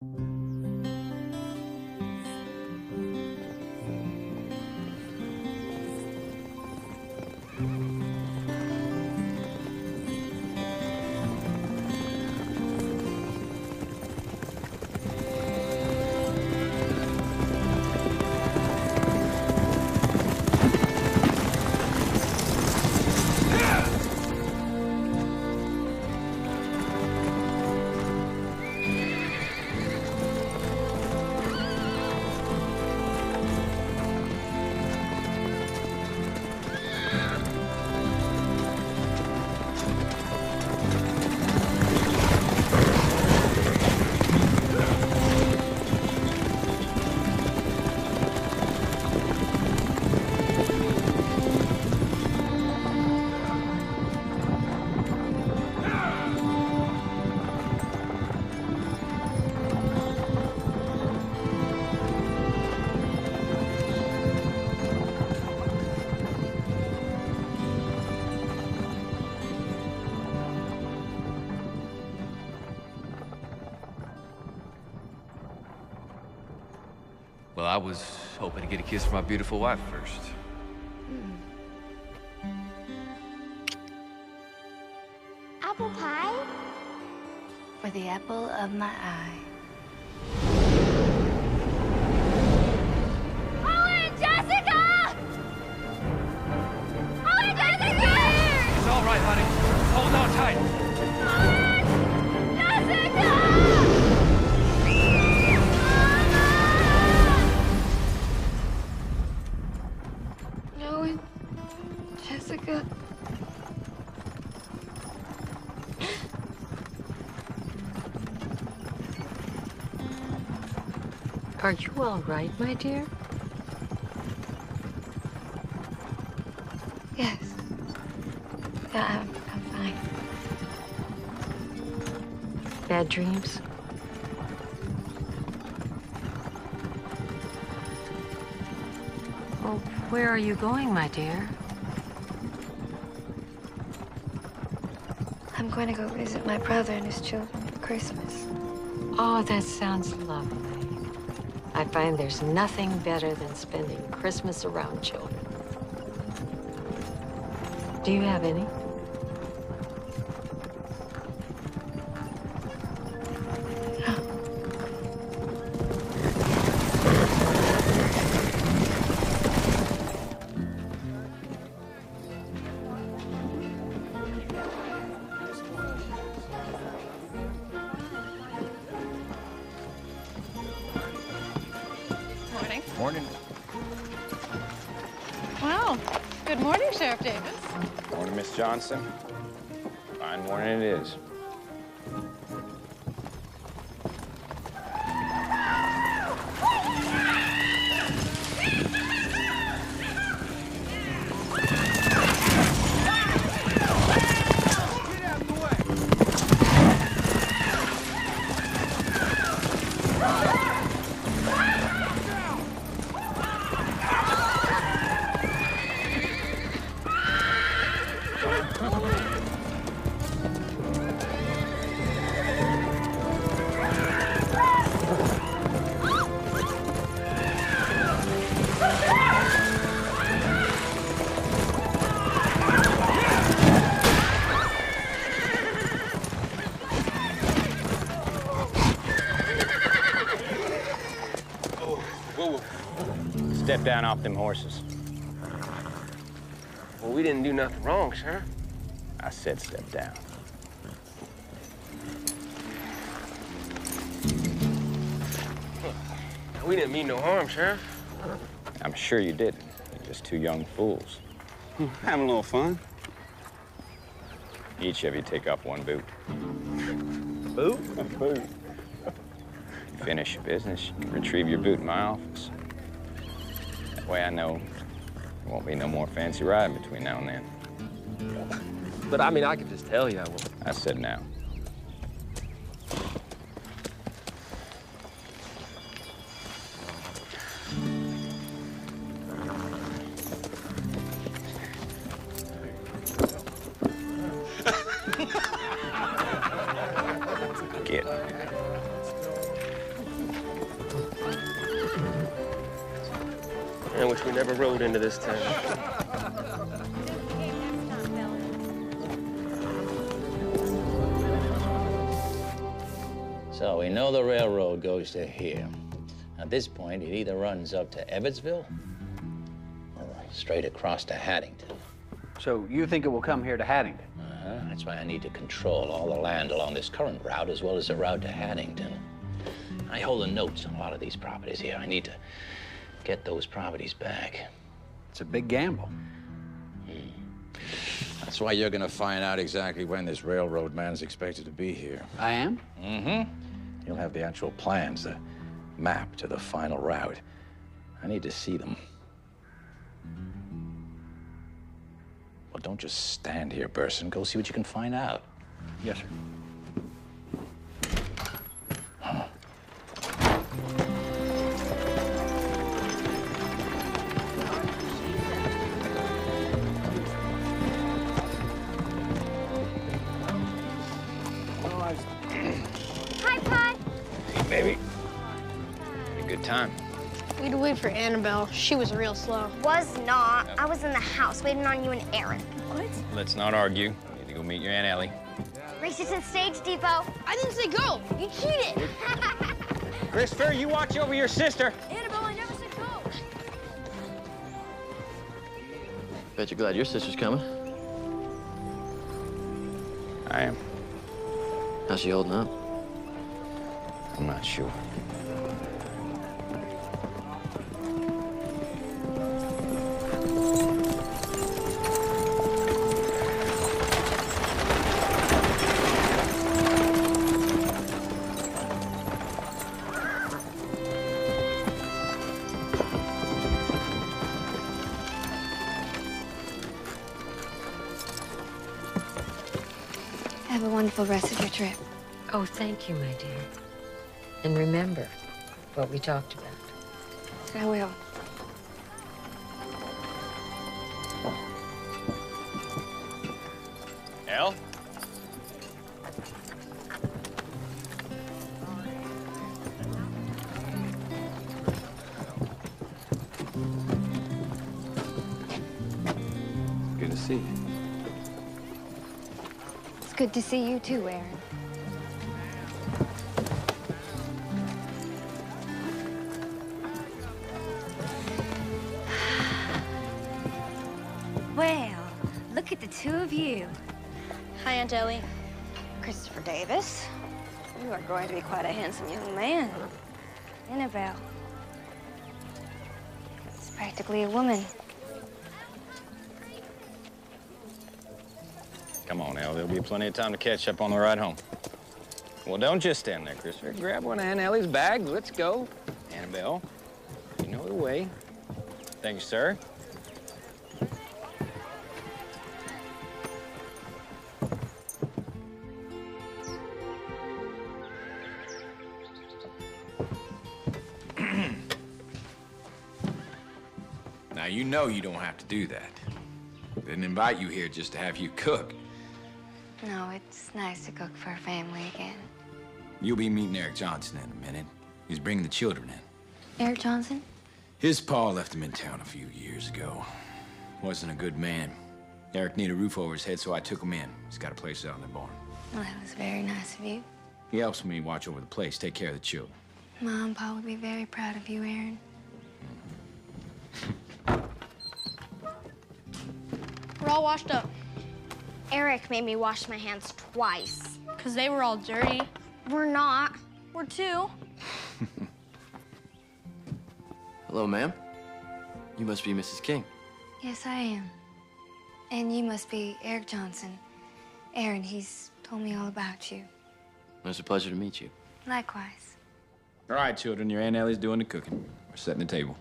Well, I was hoping to get a kiss from my beautiful wife first. Apple pie? For the apple of my eye. Owen, Jessica! Owen, Jessica! It's all right, honey. Hold on tight. Owen! Jessica! Owen, Jessica. Are you all right, my dear? Yes. Yeah, I'm fine. Bad dreams? Well, where are you going, my dear? I'm going to go visit my brother and his children for Christmas. Oh, that sounds lovely. I find there's nothing better than spending Christmas around children. Do you have any? Morning. Wow. Good morning, Sheriff Davis. Morning, Miss Johnson. Fine morning it is. Step down off them horses. Well, we didn't do nothing wrong, sir. I said step down. We didn't mean no harm, Sheriff. I'm sure you didn't. You're just two young fools. Having a little fun. Each of you take off one boot. Boot? A boot. Finish your business, you can retrieve your boot in my office. That way I know there won't be no more fancy riding between now and then. But I mean, I could just tell you I will. I said now. Get. and which we never rode into this town. So we know the railroad goes to here. At this point, it either runs up to Evansville or straight across to Haddington. So you think it will come here to Haddington? That's why I need to control all the land along this current route as well as the route to Haddington. I hold the notes on a lot of these properties here. I need to get those properties back. It's a big gamble. That's why you're gonna find out exactly when this railroad man's expected to be here. I am? Mm-hmm. You'll have the actual plans, the map to the final route. I need to see them. Well, don't just stand here, Burson. Go see what you can find out. Yes, sir. Hi, Pod. Hey, baby. Had a good time. We had to wait for Annabelle. She was real slow. Was not. I was in the house waiting on you and Aaron. What? Let's not argue. You need to go meet your Aunt Ellie. Race to the stage depot. I didn't say go. You cheated. Christopher, you watch over your sister. Annabelle, I never said go. Bet you're glad your sister's coming. I am. How's she holding up? I'm not sure. Have a wonderful rest of your trip. Oh, thank you, my dear. And remember what we talked about. I will. Elle? Good to see you. It's good to see you too, Aaron. Well, look at the two of you. Hi, Aunt Ellie. Christopher Davis, you are going to be quite a handsome young man. Annabelle. It's practically a woman. Come on, Elle. There'll be plenty of time to catch up on the ride home. Well, don't just stand there, Christopher. Grab one of Aunt Ellie's bags. Let's go. Annabelle, you know the way. Thank you, sir. Now, you know you don't have to do that. Didn't invite you here just to have you cook. No, it's nice to cook for a family again. You'll be meeting Eric Johnson in a minute. He's bringing the children in. Eric Johnson? His pa left him in town a few years ago. Wasn't a good man. Eric needed a roof over his head, so I took him in. He's got a place out in the barn. Well, that was very nice of you. He helps me watch over the place, take care of the children. Mom and Pa would be very proud of you, Aaron. We're all washed up. Eric made me wash my hands twice. Because they were all dirty. We're not. We're two. Hello, ma'am. You must be Mrs. King. Yes, I am. And you must be Eric Johnson. Aaron, he's told me all about you. It was a pleasure to meet you. Likewise. All right, children, your Aunt Ellie's doing the cooking. We're setting the table.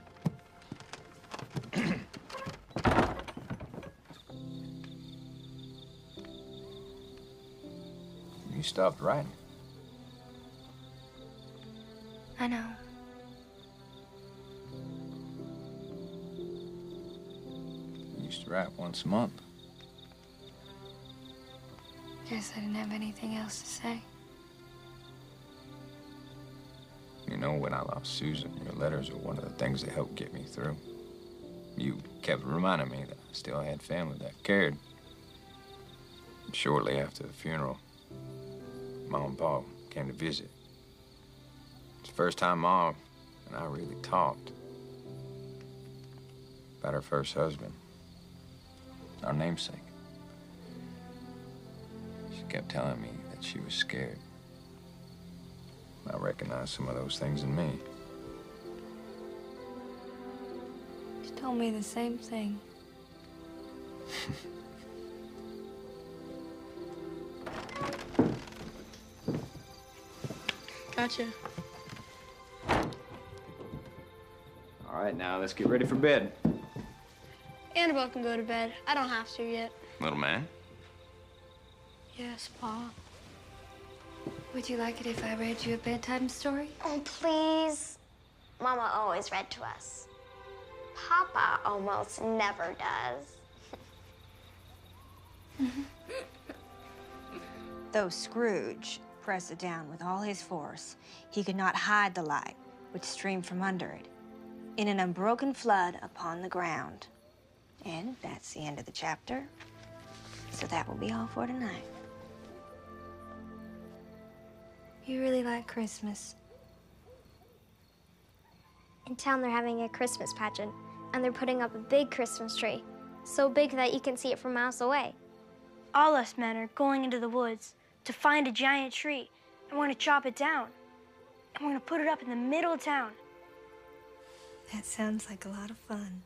You stopped writing. I know. You used to write once a month. Guess I didn't have anything else to say. You know, when I lost Susan, your letters were one of the things that helped get me through. You kept reminding me that I still had family that cared. Shortly after the funeral, Mom and Pa came to visit. It's the first time Mom and I really talked about her first husband, our namesake. She kept telling me that she was scared. I recognized some of those things in me. She told me the same thing. Gotcha. All right, now let's get ready for bed. Annabelle can go to bed. I don't have to yet. Little man? Yes, Pa. Would you like it if I read you a bedtime story? Oh, please. Mama always read to us. Papa almost never does. Though Scrooge pressed it down with all his force, he could not hide the light which streamed from under it in an unbroken flood upon the ground. And that's the end of the chapter. So that will be all for tonight. You really like Christmas. In town, they're having a Christmas pageant, and they're putting up a big Christmas tree. So big that you can see it from miles away. All us men are going into the woods to find a giant tree, and we're gonna chop it down. And we're gonna put it up in the middle of town. That sounds like a lot of fun.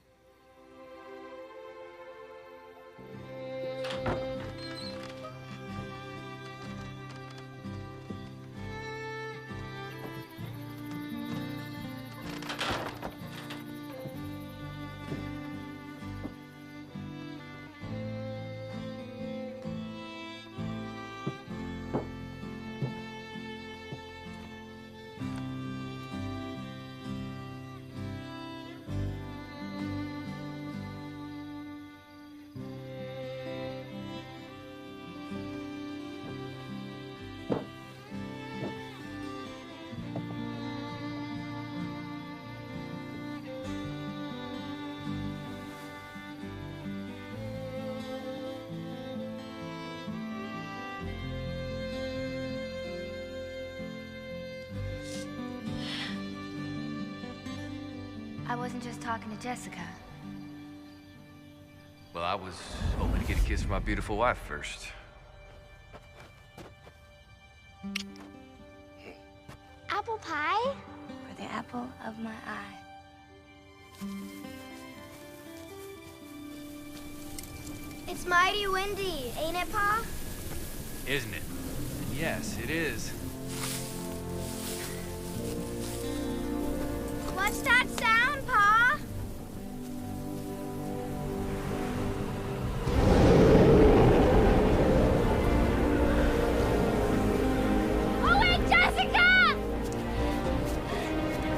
I wasn't just talking to Jessica. Well, I was hoping to get a kiss from my beautiful wife first. Apple pie? For the apple of my eye. It's mighty windy, ain't it, Pa? Isn't it? Yes, it is. What's that sound, Pa? Oh, wait, Jessica!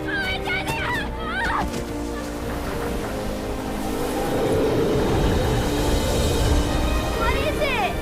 Oh, wait, Jessica! Ah! What is it?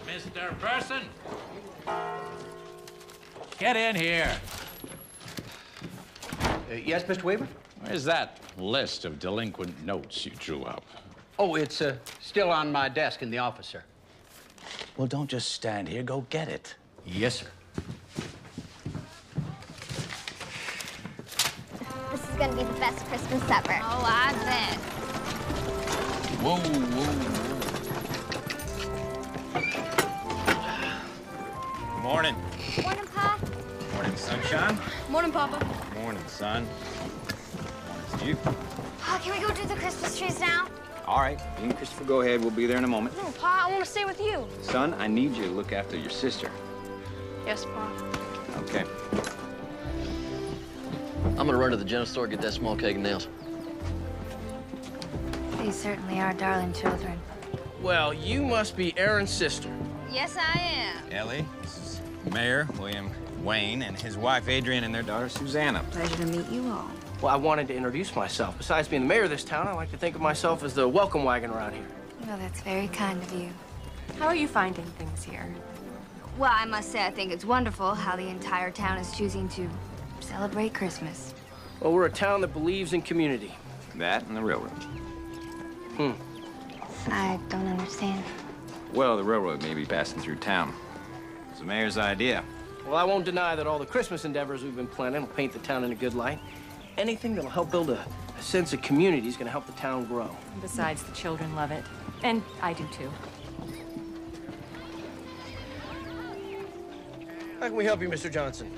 Mr. Person! Get in here. Yes, Mr. Weaver? Where's that list of delinquent notes you drew up? Oh, it's still on my desk in the office, sir. Well, don't just stand here. Go get it. Yes, sir. This is gonna be the best Christmas ever. Oh, I bet. Whoa, whoa. Morning. Morning, Pa. Morning, sunshine. Morning, Papa. Morning, son. Morning to you. Pa, can we go do the Christmas trees now? All right, you and Christopher, go ahead. We'll be there in a moment. No, Pa, I want to stay with you. Son, I need you to look after your sister. Yes, Pa. Okay. I'm gonna run to the general store, get that small keg of nails. These certainly are darling children. Well, you must be Aaron's sister. Yes, I am. Ellie, this is Mayor William Wayne and his wife Adrian and their daughter Susanna. Pleasure to meet you all. Well, I wanted to introduce myself. Besides being the mayor of this town, I like to think of myself as the welcome wagon around here. Well, that's very kind of you. How are you finding things here? Well, I must say I think it's wonderful how the entire town is choosing to celebrate Christmas. Well, we're a town that believes in community. That and the railroad. I don't understand. Well, the railroad may be passing through town. It's the mayor's idea. Well, I won't deny that all the Christmas endeavors we've been planning will paint the town in a good light. Anything that'll help build a sense of community is going to help the town grow. Besides, the children love it. And I do, too. How can we help you, Mr. Johnson?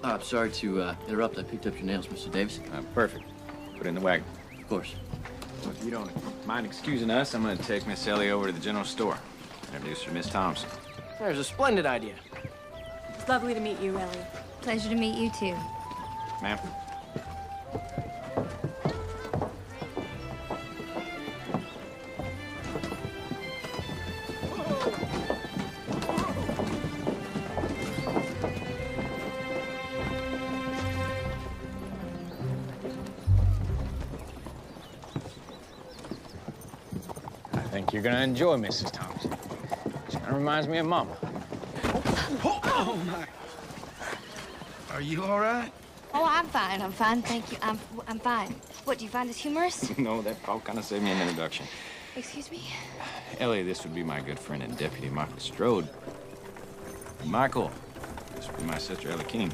I'm sorry to interrupt. I picked up your nails, Mr. Davis. Perfect. Put it in the wagon. Of course. Well, if you don't mind excusing us, I'm going to take Miss Ellie over to the general store. Introduce her to Miss Thompson. There's a splendid idea. It's lovely to meet you, Ellie. Pleasure to meet you, too. Ma'am. I think you're gonna enjoy Mrs. Thompson. She kind of reminds me of Mama. Oh, my. Are you all right? Oh, I'm fine. I'm fine. Thank you. I'm fine. What, do you find this humorous? No, that all kind of saved me an introduction. Excuse me? Ellie, this would be my good friend and deputy, Michael Strode. Michael, this would be my sister, Ellie King.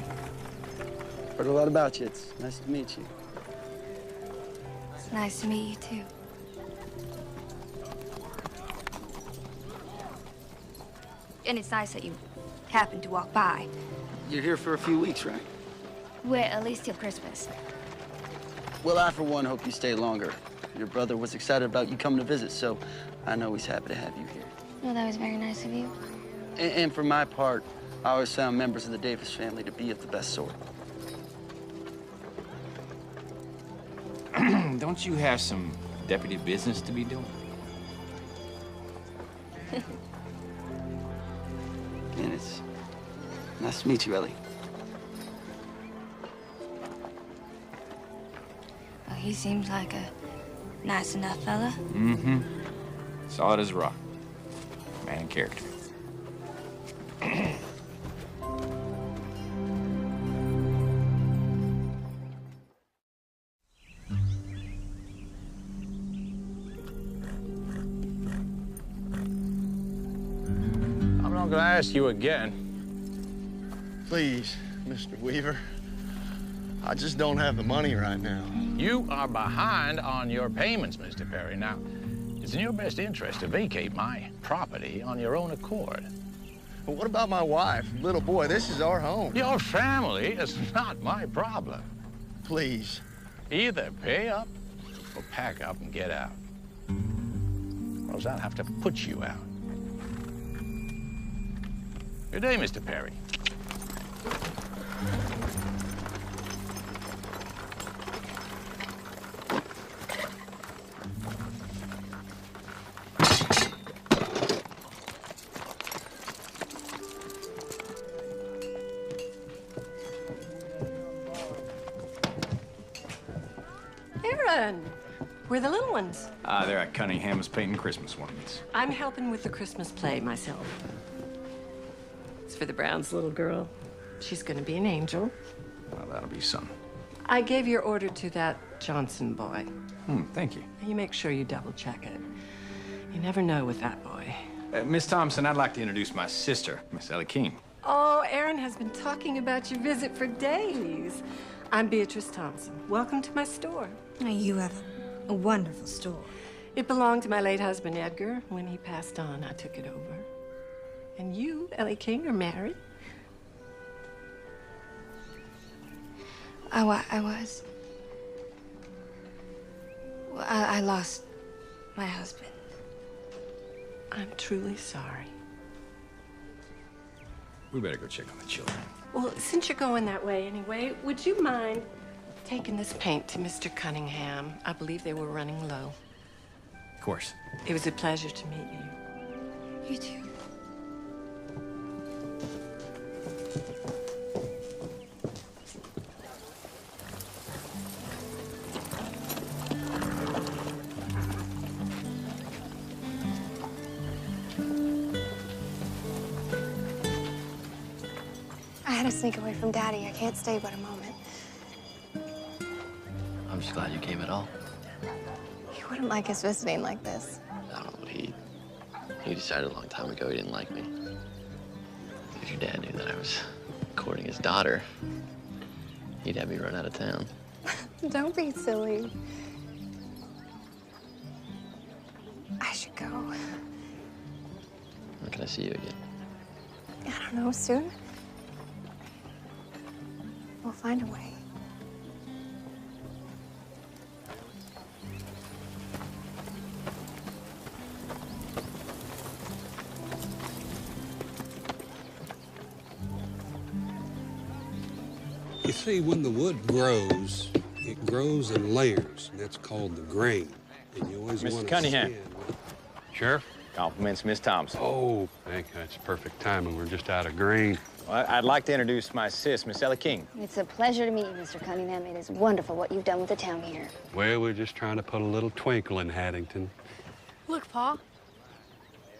Heard a lot about you. It's nice to meet you. It's nice to meet you, too. And it's nice that you happened to walk by. You're here for a few weeks, right? Well, at least till Christmas. Well, I, for one, hope you stay longer. Your brother was excited about you coming to visit, so I know he's happy to have you here. Well, that was very nice of you. And for my part, I always found members of the Davis family to be of the best sort. Don't you have some deputy business to be doing? And it's nice to meet you, Ellie. Well, he seems like a nice enough fella. Mm-hmm. Solid as a rock. Man of character. I'm not gonna ask you again. Please, Mr. Weaver. I just don't have the money right now. You are behind on your payments, Mr. Perry. Now, it's in your best interest to vacate my property on your own accord. But what about my wife, little boy? This is our home. Your family is not my problem. Please. Either pay up or pack up and get out. Or else I'll have to put you out. Good day, Mr. Perry. Aaron, we're the little ones. They're at Cunningham's painting Christmas ornaments. I'm helping with the Christmas play myself. It's for the Browns' little girl. She's gonna be an angel. Well, that'll be some. I gave your order to that Johnson boy. Thank you. You make sure you double check it. You never know with that boy. Miss Thompson, I'd like to introduce my sister, Miss Ellie King. Oh, Aaron has been talking about your visit for days. I'm Beatrice Thompson. Welcome to my store. You have a wonderful store. It belonged to my late husband, Edgar. When he passed on, I took it over. And you, Ellie King, are married? I was. Well, I lost my husband. I'm truly sorry. We better go check on the children. Well, since you're going that way anyway, would you mind taking this paint to Mr. Cunningham? I believe they were running low. Of course. It was a pleasure to meet you. You too. I had to sneak away from Daddy. I can't stay but a moment. I'm just glad you came at all. He wouldn't like us visiting like this. I don't know what he decided a long time ago he didn't like me. If your dad knew that I was courting his daughter, he'd have me run out of town. Don't be silly. I should go. When can I see you again? I don't know, soon. We'll find a way. You see, when the wood grows, it grows in layers, and that's called the grain. And you always want to Mr. Cunningham. Sheriff? Compliments, Miss Thompson. Oh, thank you. That's perfect timing. We're just out of grain. Well, I'd like to introduce my sis, Miss Ellie King. It's a pleasure to meet you, Mr. Cunningham. It is wonderful what you've done with the town here. Well, we're just trying to put a little twinkle in Haddington. Look, Pa.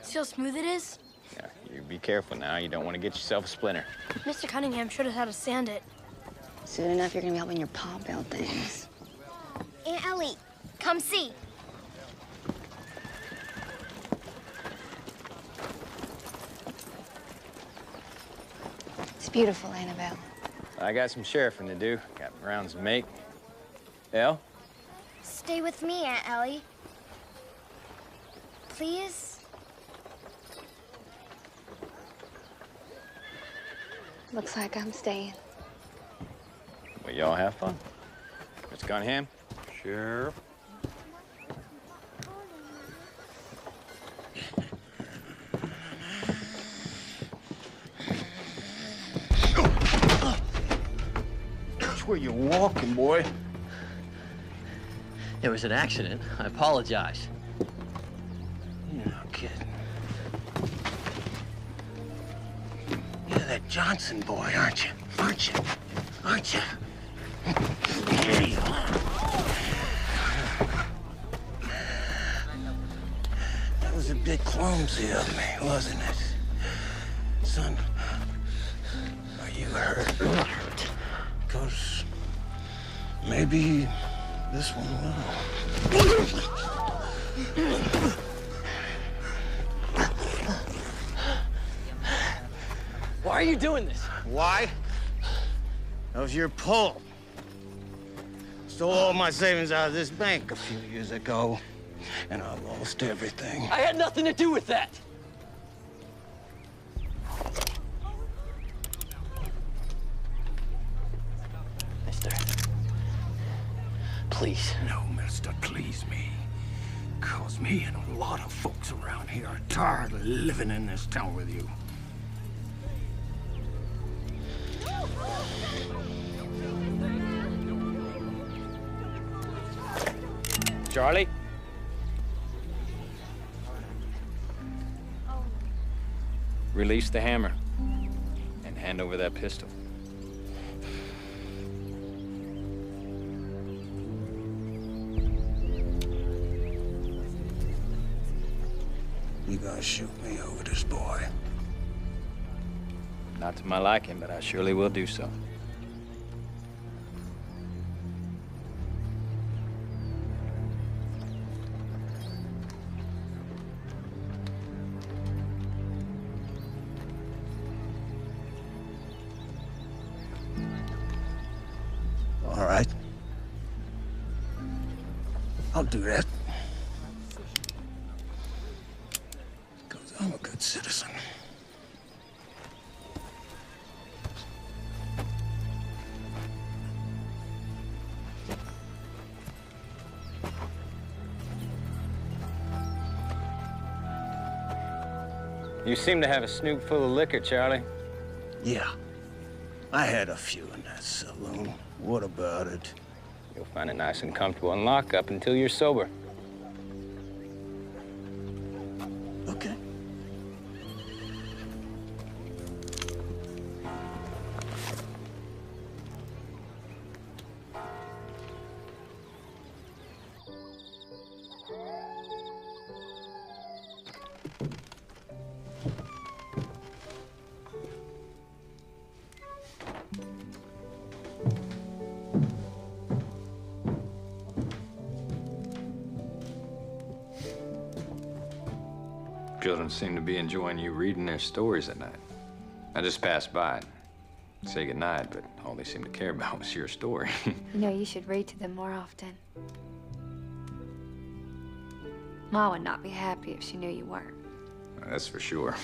See how smooth it is? Yeah, you be careful now. You don't want to get yourself a splinter. Mr. Cunningham showed us how to sand it. Soon enough, you're gonna be helping your Pa build things. Aunt Ellie, come see. It's beautiful, Annabelle. I got some sheriffing to do. Got rounds to make. Elle? Stay with me, Aunt Ellie. Please? Looks like I'm staying. Well, y'all have fun. Mr. Cunningham? Sheriff? That's where you're walking, boy. It was an accident. I apologize. You're not kidding. You're that Johnson boy, aren't you? Aren't you? Aren't you? Here you are. That was a bit clumsy of me, wasn't it? Son, are you hurt? Because maybe this one will. Why are you doing this? Why? That was your pull. Stole all my savings out of this bank a few years ago, and I lost everything. I had nothing to do with that. Mister, please. No, mister, please me. Cause me and a lot of folks around here are tired of living in this town with you. Charlie? Release the hammer and hand over that pistol. You gonna shoot me over this boy? Not to my liking, but I surely will do so. All right. I'll do that. Because I'm a good citizen. You seem to have a snoot full of liquor, Charlie. Yeah. I had a few in that saloon. What about it? You'll find it nice and comfortable in lockup until you're sober. Okay. Children seem to be enjoying you reading their stories at night. I just passed by and say goodnight, but all they seemed to care about was your story. You know, you should read to them more often. Ma would not be happy if she knew you weren't. That's for sure.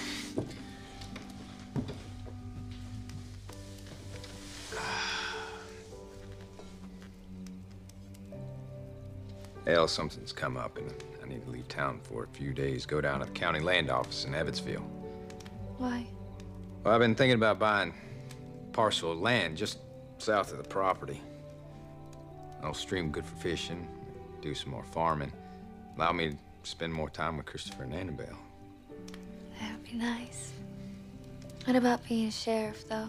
Hell, something's come up, and I need to leave town for a few days. Go down to the county land office in Evansville. Why? Well, I've been thinking about buying a parcel of land just south of the property. An old stream good for fishing, do some more farming. Allow me to spend more time with Christopher and Annabelle. That would be nice. What about being sheriff, though?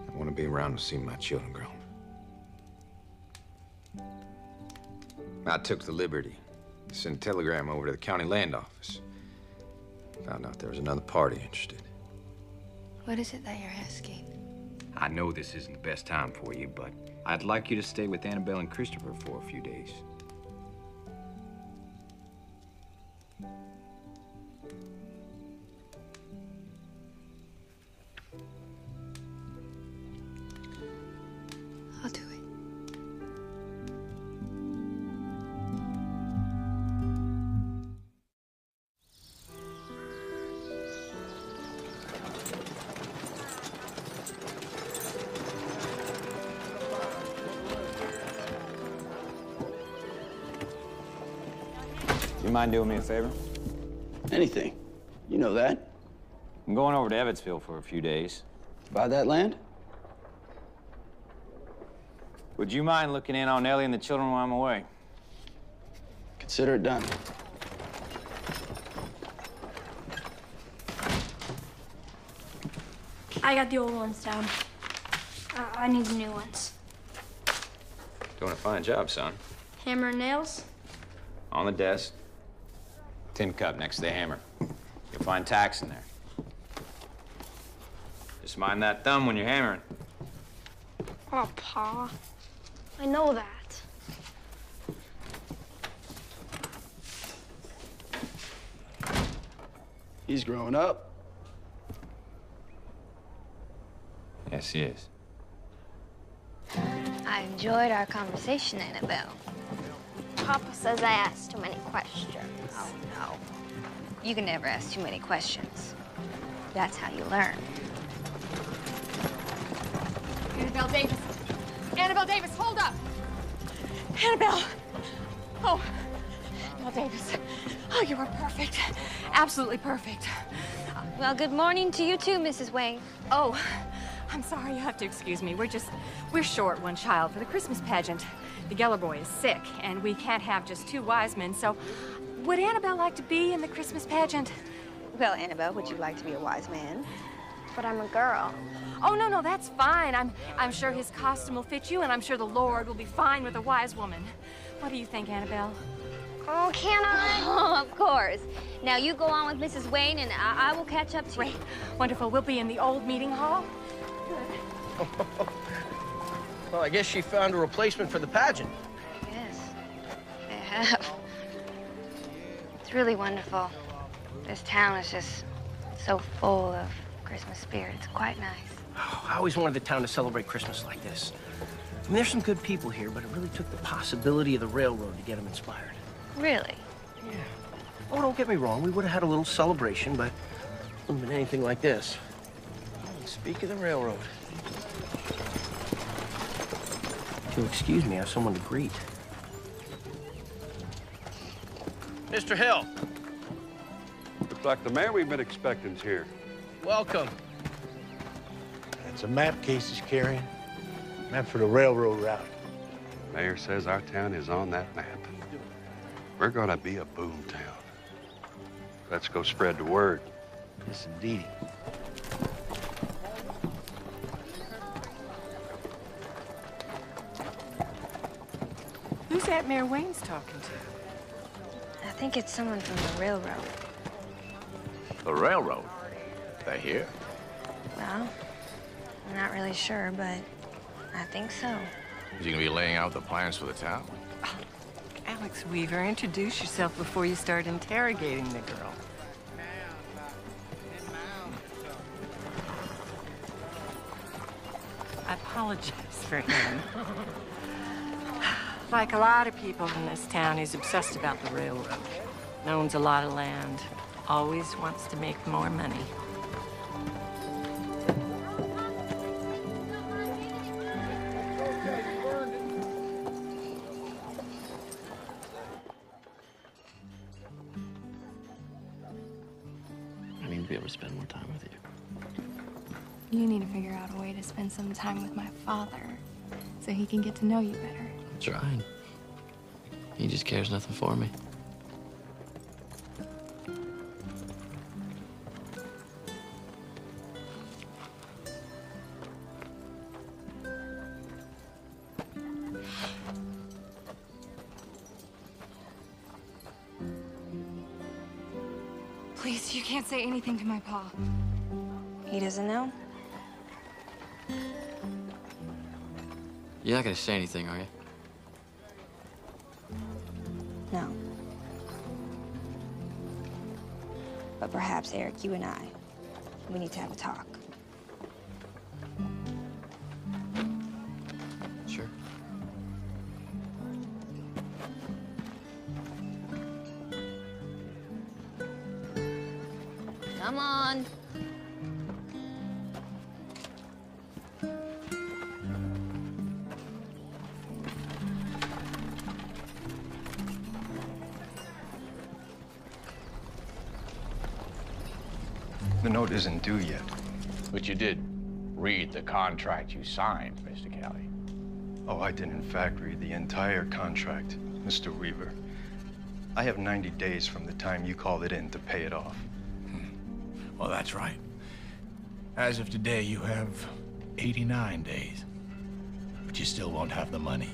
I want to be around to see my children grow. I took the liberty to send a telegram over to the county land office. Found out there was another party interested. What is it that you're asking? I know this isn't the best time for you, but I'd like you to stay with Annabelle and Christopher for a few days. I'll do it. You mind doing me a favor? Anything. You know that. I'm going over to Evansville for a few days. Buy that land? Would you mind looking in on Ellie and the children while I'm away? Consider it done. I got the old ones down. I need the new ones. Doing a fine job, son. Hammer and nails? On the desk. Tin cup next to the hammer. You'll find tacks in there. Just mind that thumb when you're hammering. Oh, Pa. I know that. He's growing up. Yes, he is. I enjoyed our conversation, Annabelle. Papa says I asked too many questions. Oh, no. You can never ask too many questions. That's how you learn. Annabelle Davis. Annabelle Davis, hold up. Annabelle. Oh, Annabelle Davis. Oh, you were perfect. Absolutely perfect. Well, good morning to you too, Mrs. Wayne. Oh, I'm sorry, you have to excuse me. We're short one child for the Christmas pageant. The Geller boy is sick, and we can't have just two wise men, so would Annabelle like to be in the Christmas pageant? Well, Annabelle, would you like to be a wise man? But I'm a girl. Oh, no, that's fine. I'm sure his costume will fit you, and I'm sure the Lord will be fine with a wise woman. What do you think, Annabelle? Oh, can I? Oh, of course. Now you go on with Mrs. Wayne, and I will catch up to you. Great. Wonderful. We'll be in the old meeting hall. Well, I guess she found a replacement for the pageant. Yes, they have. It's really wonderful. This town is just so full of Christmas spirit. It's quite nice. Oh, I always wanted the town to celebrate Christmas like this. I mean, there's some good people here, but it really took the possibility of the railroad to get them inspired. Really? Yeah. Oh, don't get me wrong. We would have had a little celebration, but it wouldn't have been anything like this. Oh, speak of the railroad. If you'll excuse me, I have someone to greet. Mr. Hill. Looks like the man we've been expecting's here. welcome. That's a map Casey's carrying. Map for the railroad route. Mayor says our town is on that map. We're gonna be a boom town. Let's go spread the word. Yes, indeed. Who's that Mayor Wayne's talking to? I think it's someone from the railroad. The railroad? They're here? Well, I'm not really sure, but I think so. Is he gonna be laying out the plans for the town? Alex Weaver, introduce yourself before you start interrogating the girl. I apologize for him. Like a lot of people in this town, he's obsessed about the railroad. Owns a lot of land. Always wants to make more money. I need to be able to spend more time with you. You need to figure out a way to spend some time with my father so he can get to know you better. I'm trying. He just cares nothing for me. Please, you can't say anything to my pa. He doesn't know? You're not gonna say anything, are you? No. But perhaps, Eric, you and I, we need to have a talk. Sure. Come on. The note isn't due yet. But you did read the contract you signed, Mr. Kelly. Oh, I did in fact read the entire contract, Mr. Weaver. I have 90 days from the time you called it in to pay it off. Well, that's right. As of today, you have 89 days. But you still won't have the money.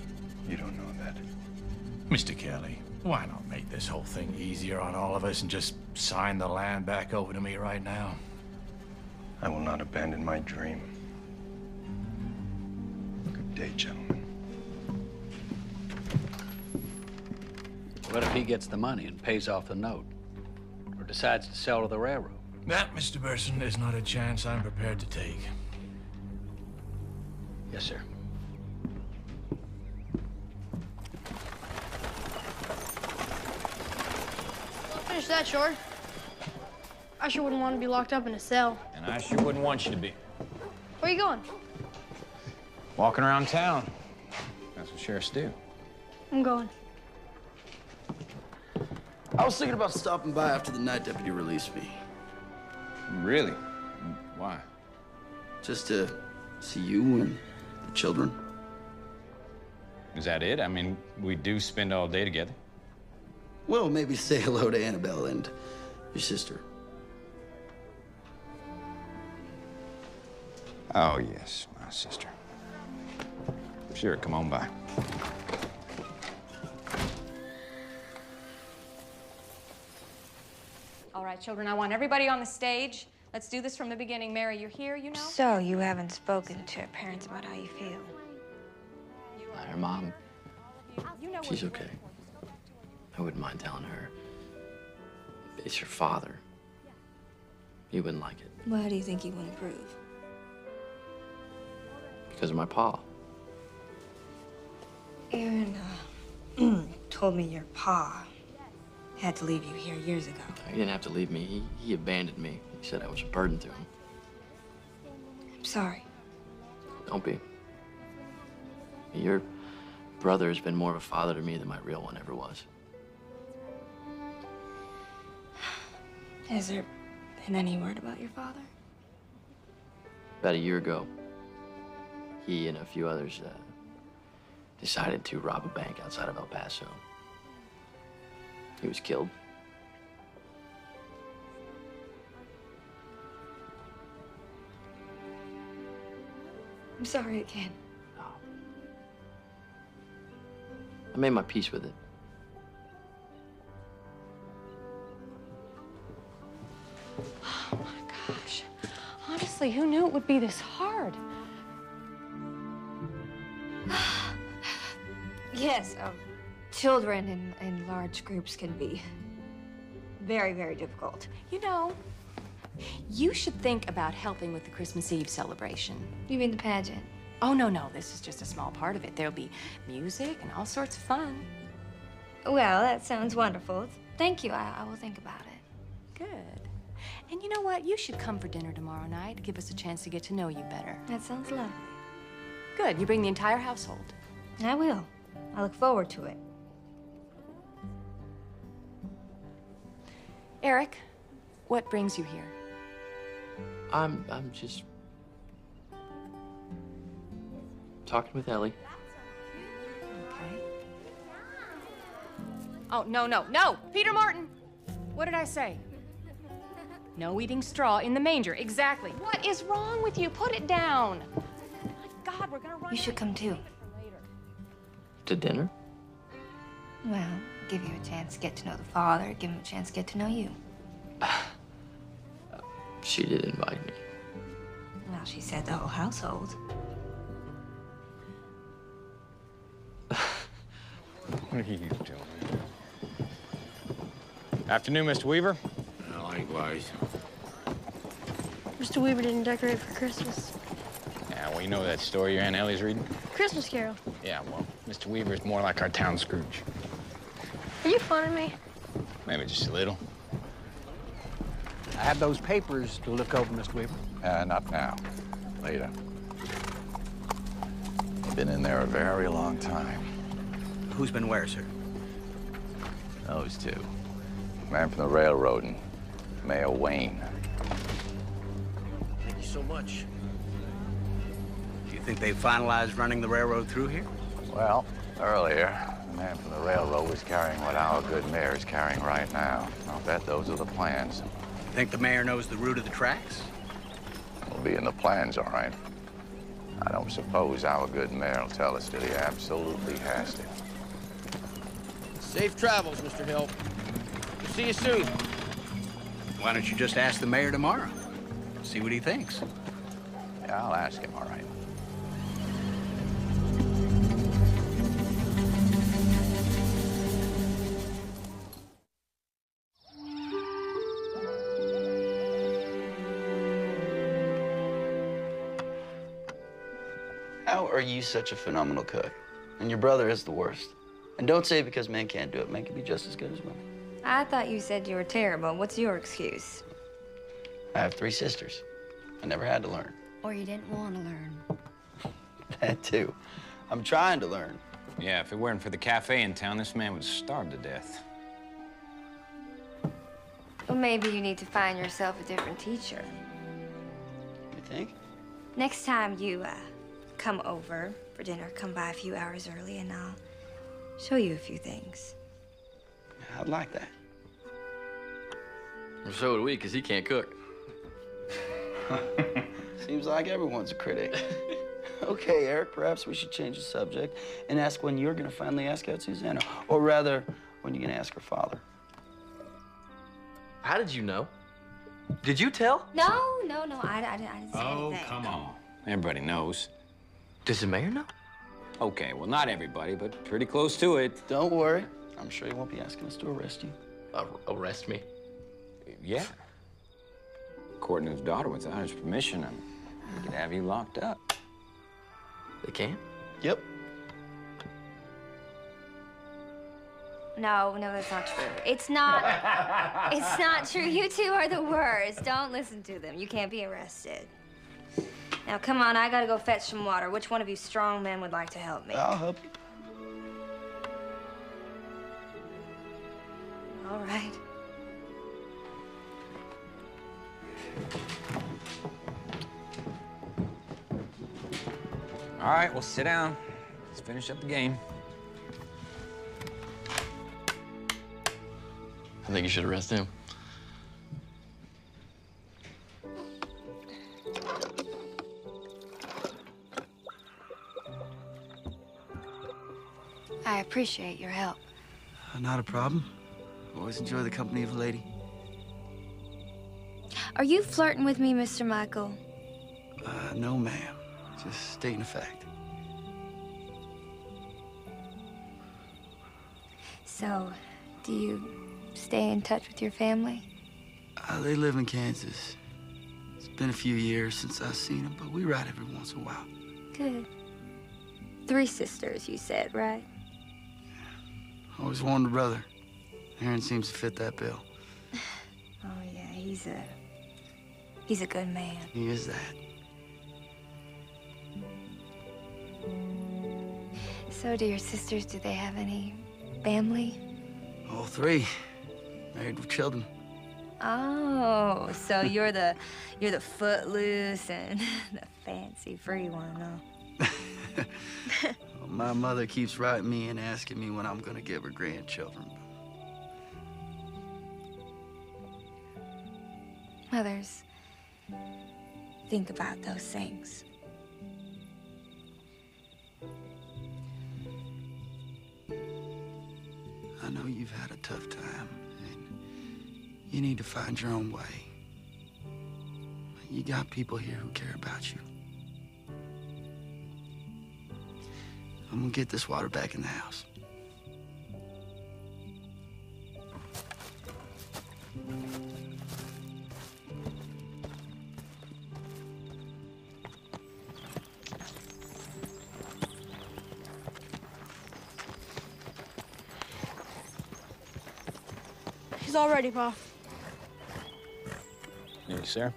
You don't know that. Mr. Kelly, why not make this whole thing easier on all of us and just sign the land back over to me right now? I will not abandon my dream. Good day, gentlemen. What if he gets the money and pays off the note? Or decides to sell to the railroad? That, Mr. Burson, is not a chance I'm prepared to take. Yes, sir. Finish that, Short. I sure wouldn't want to be locked up in a cell. And I sure wouldn't want you to be. Where you going? Walking around town. That's what sheriffs do. I'm going. I was thinking about stopping by after the night deputy released me. Really? Why? Just to see you and the children. Is that it? I mean, we do spend all day together. Well, maybe say hello to Annabelle and your sister. Oh, yes, my sister. Sure, come on by. All right, children, I want everybody on the stage. Let's do this from the beginning. Mary, you're here, you know? So, you haven't spoken to your parents about how you feel? Her mom, You know she's okay. I wouldn't mind telling her. It's your father. You wouldn't like it. Why do you think he wouldn't approve? Because of my pa. Aaron told me your pa had to leave you here years ago. He didn't have to leave me. He abandoned me. He said I was a burden to him. I'm sorry. Don't be. Your brother has been more of a father to me than my real one ever was. Has there been any word about your father? About a year ago, he and a few others decided to rob a bank outside of El Paso. He was killed. I'm sorry again. I made my peace with it. Oh my gosh. Honestly, who knew it would be this hard? Yes, children in large groups can be very, very difficult. You know, you should think about helping with the Christmas Eve celebration. You mean the pageant? Oh, no, this is just a small part of it. There'll be music and all sorts of fun. Well, that sounds wonderful. Thank you. I will think about it. Good. And you know what? You should come for dinner tomorrow night. Give us a chance to get to know you better. That sounds lovely. Good. You bring the entire household. I will. I look forward to it. Eric, what brings you here? I'm just talking with Ellie. Okay. Oh, no! Peter Martin! What did I say? No eating straw in the manger. Exactly. What is wrong with you? Put it down. My God, we're gonna run. You should come too. To dinner? Well, give you a chance to get to know the father, give him a chance to get to know you. She did invite me. Well, she said the whole household. What are you doing? Afternoon, Mr. Weaver. Likewise. Mr. Weaver didn't decorate for Christmas. Yeah, well, you know that story your Aunt Ellie's reading? Christmas Carol. Yeah, well, Mr. Weaver's more like our town Scrooge. Are you funning me? Maybe just a little. I have those papers to look over, Mr. Weaver. Not now. Later. Been in there a very long time. Who's been where, sir? Those two. Man from the railroad and Mayor Wayne. Thank you so much. Do you think they finalized running the railroad through here? Well, earlier, the man from the railroad was carrying what our good mayor is carrying right now. I'll bet those are the plans. You think the mayor knows the route of the tracks? It'll be in the plans, all right. I don't suppose our good mayor will tell us that he absolutely has to. Safe travels, Mr. Hill. We'll see you soon. Why don't you just ask the mayor tomorrow? See what he thinks. Yeah, I'll ask him, all right. How are you such a phenomenal cook? And your brother is the worst. And don't say because men can't do it, men can be just as good as women. I thought you said you were terrible. What's your excuse? I have 3 sisters. I never had to learn. Or you didn't want to learn. That too. I'm trying to learn. Yeah, if it weren't for the cafe in town, this man would starve to death. Well, maybe you need to find yourself a different teacher. You think? Next time you come over for dinner, come by a few hours early and I'll show you a few things. I'd like that. Well, so would we, because he can't cook. Seems like everyone's a critic. Okay, Eric, perhaps we should change the subject and ask when you're going to finally ask out Susanna. Or rather, when you're going to ask her father. How did you know? Did you tell? No, I didn't say anything. Oh, come on. Everybody knows. Does the mayor know? Okay, well, not everybody, but pretty close to it. Don't worry. I'm sure he won't be asking us to arrest you. Arrest me? Yeah. According to his daughter, without his permission, we could have you locked up. They can? Yep. No, that's not true. It's not true. You two are the worst. Don't listen to them. You can't be arrested. Now, come on, I gotta go fetch some water. Which one of you strong men would like to help me? I'll help you. All right. All right, well, sit down. Let's finish up the game. I think you should arrest him. I appreciate your help. Not a problem. Always enjoy the company of a lady. Are you flirting with me, Mr. Michael? No, ma'am. Just stating a fact. So, do you stay in touch with your family? They live in Kansas. It's been a few years since I've seen them, but we ride every once in a while. Good. 3 sisters, you said, right? Always wanted a brother. Aaron seems to fit that bill. Oh, yeah, he's a good man. He is that. So do your sisters, do they have any family? All 3. Married with children. Oh, so you're the footloose and the fancy free one, huh? Well, my mother keeps writing me and asking me when I'm gonna give her grandchildren. Mothers, think about those things. I know you've had a tough time, and you need to find your own way. You got people here who care about you. I'm gonna get this water back in the house. He's all ready, Pa. Thank you, sir.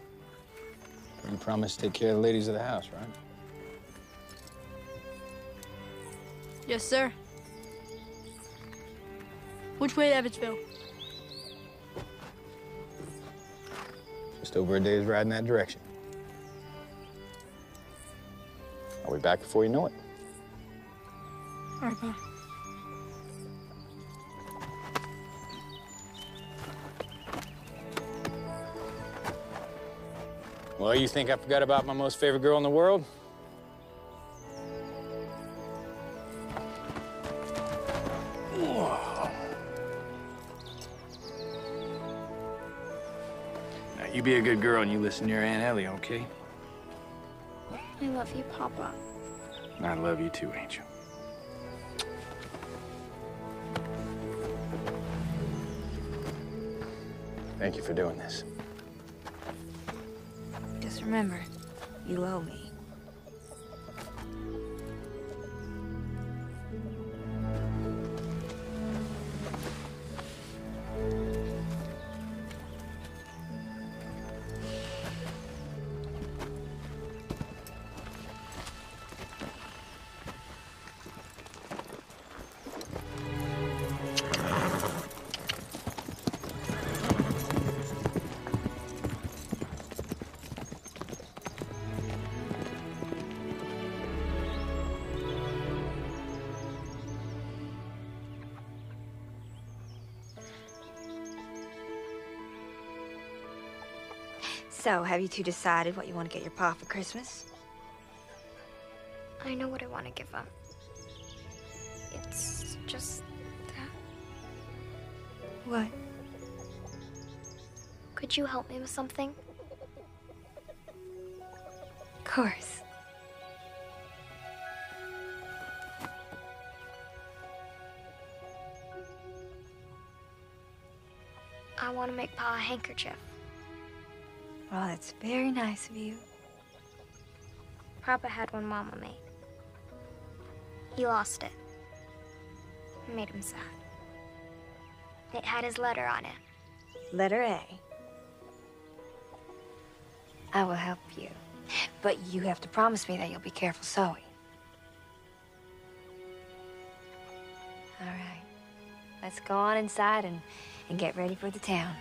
You promised to take care of the ladies of the house, right? Yes, sir. Which way to Evansville? Just over a day's ride in that direction. I'll be back before you know it. All right, Pa. Well, you think I forgot about my most favorite girl in the world? Whoa. Now, you be a good girl and you listen to your Aunt Ellie, okay? I love you, Papa. And I love you too, Angel. Thank you for doing this. Just remember, you owe me. So, have you two decided what you want to get your Pa for Christmas? I know what I want to give him. It's just that. What? Could you help me with something? Of course. I want to make Pa a handkerchief. Oh, that's very nice of you. Papa had one Mama made. He lost it. It made him sad. It had his letter on it. Letter A. I will help you. But you have to promise me that you'll be careful sewing. All right. Let's go on inside and get ready for the town.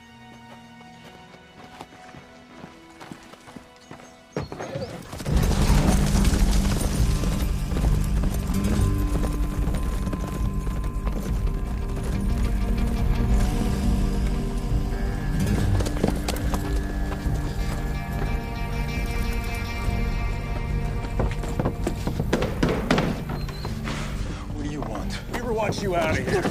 toss you out of here.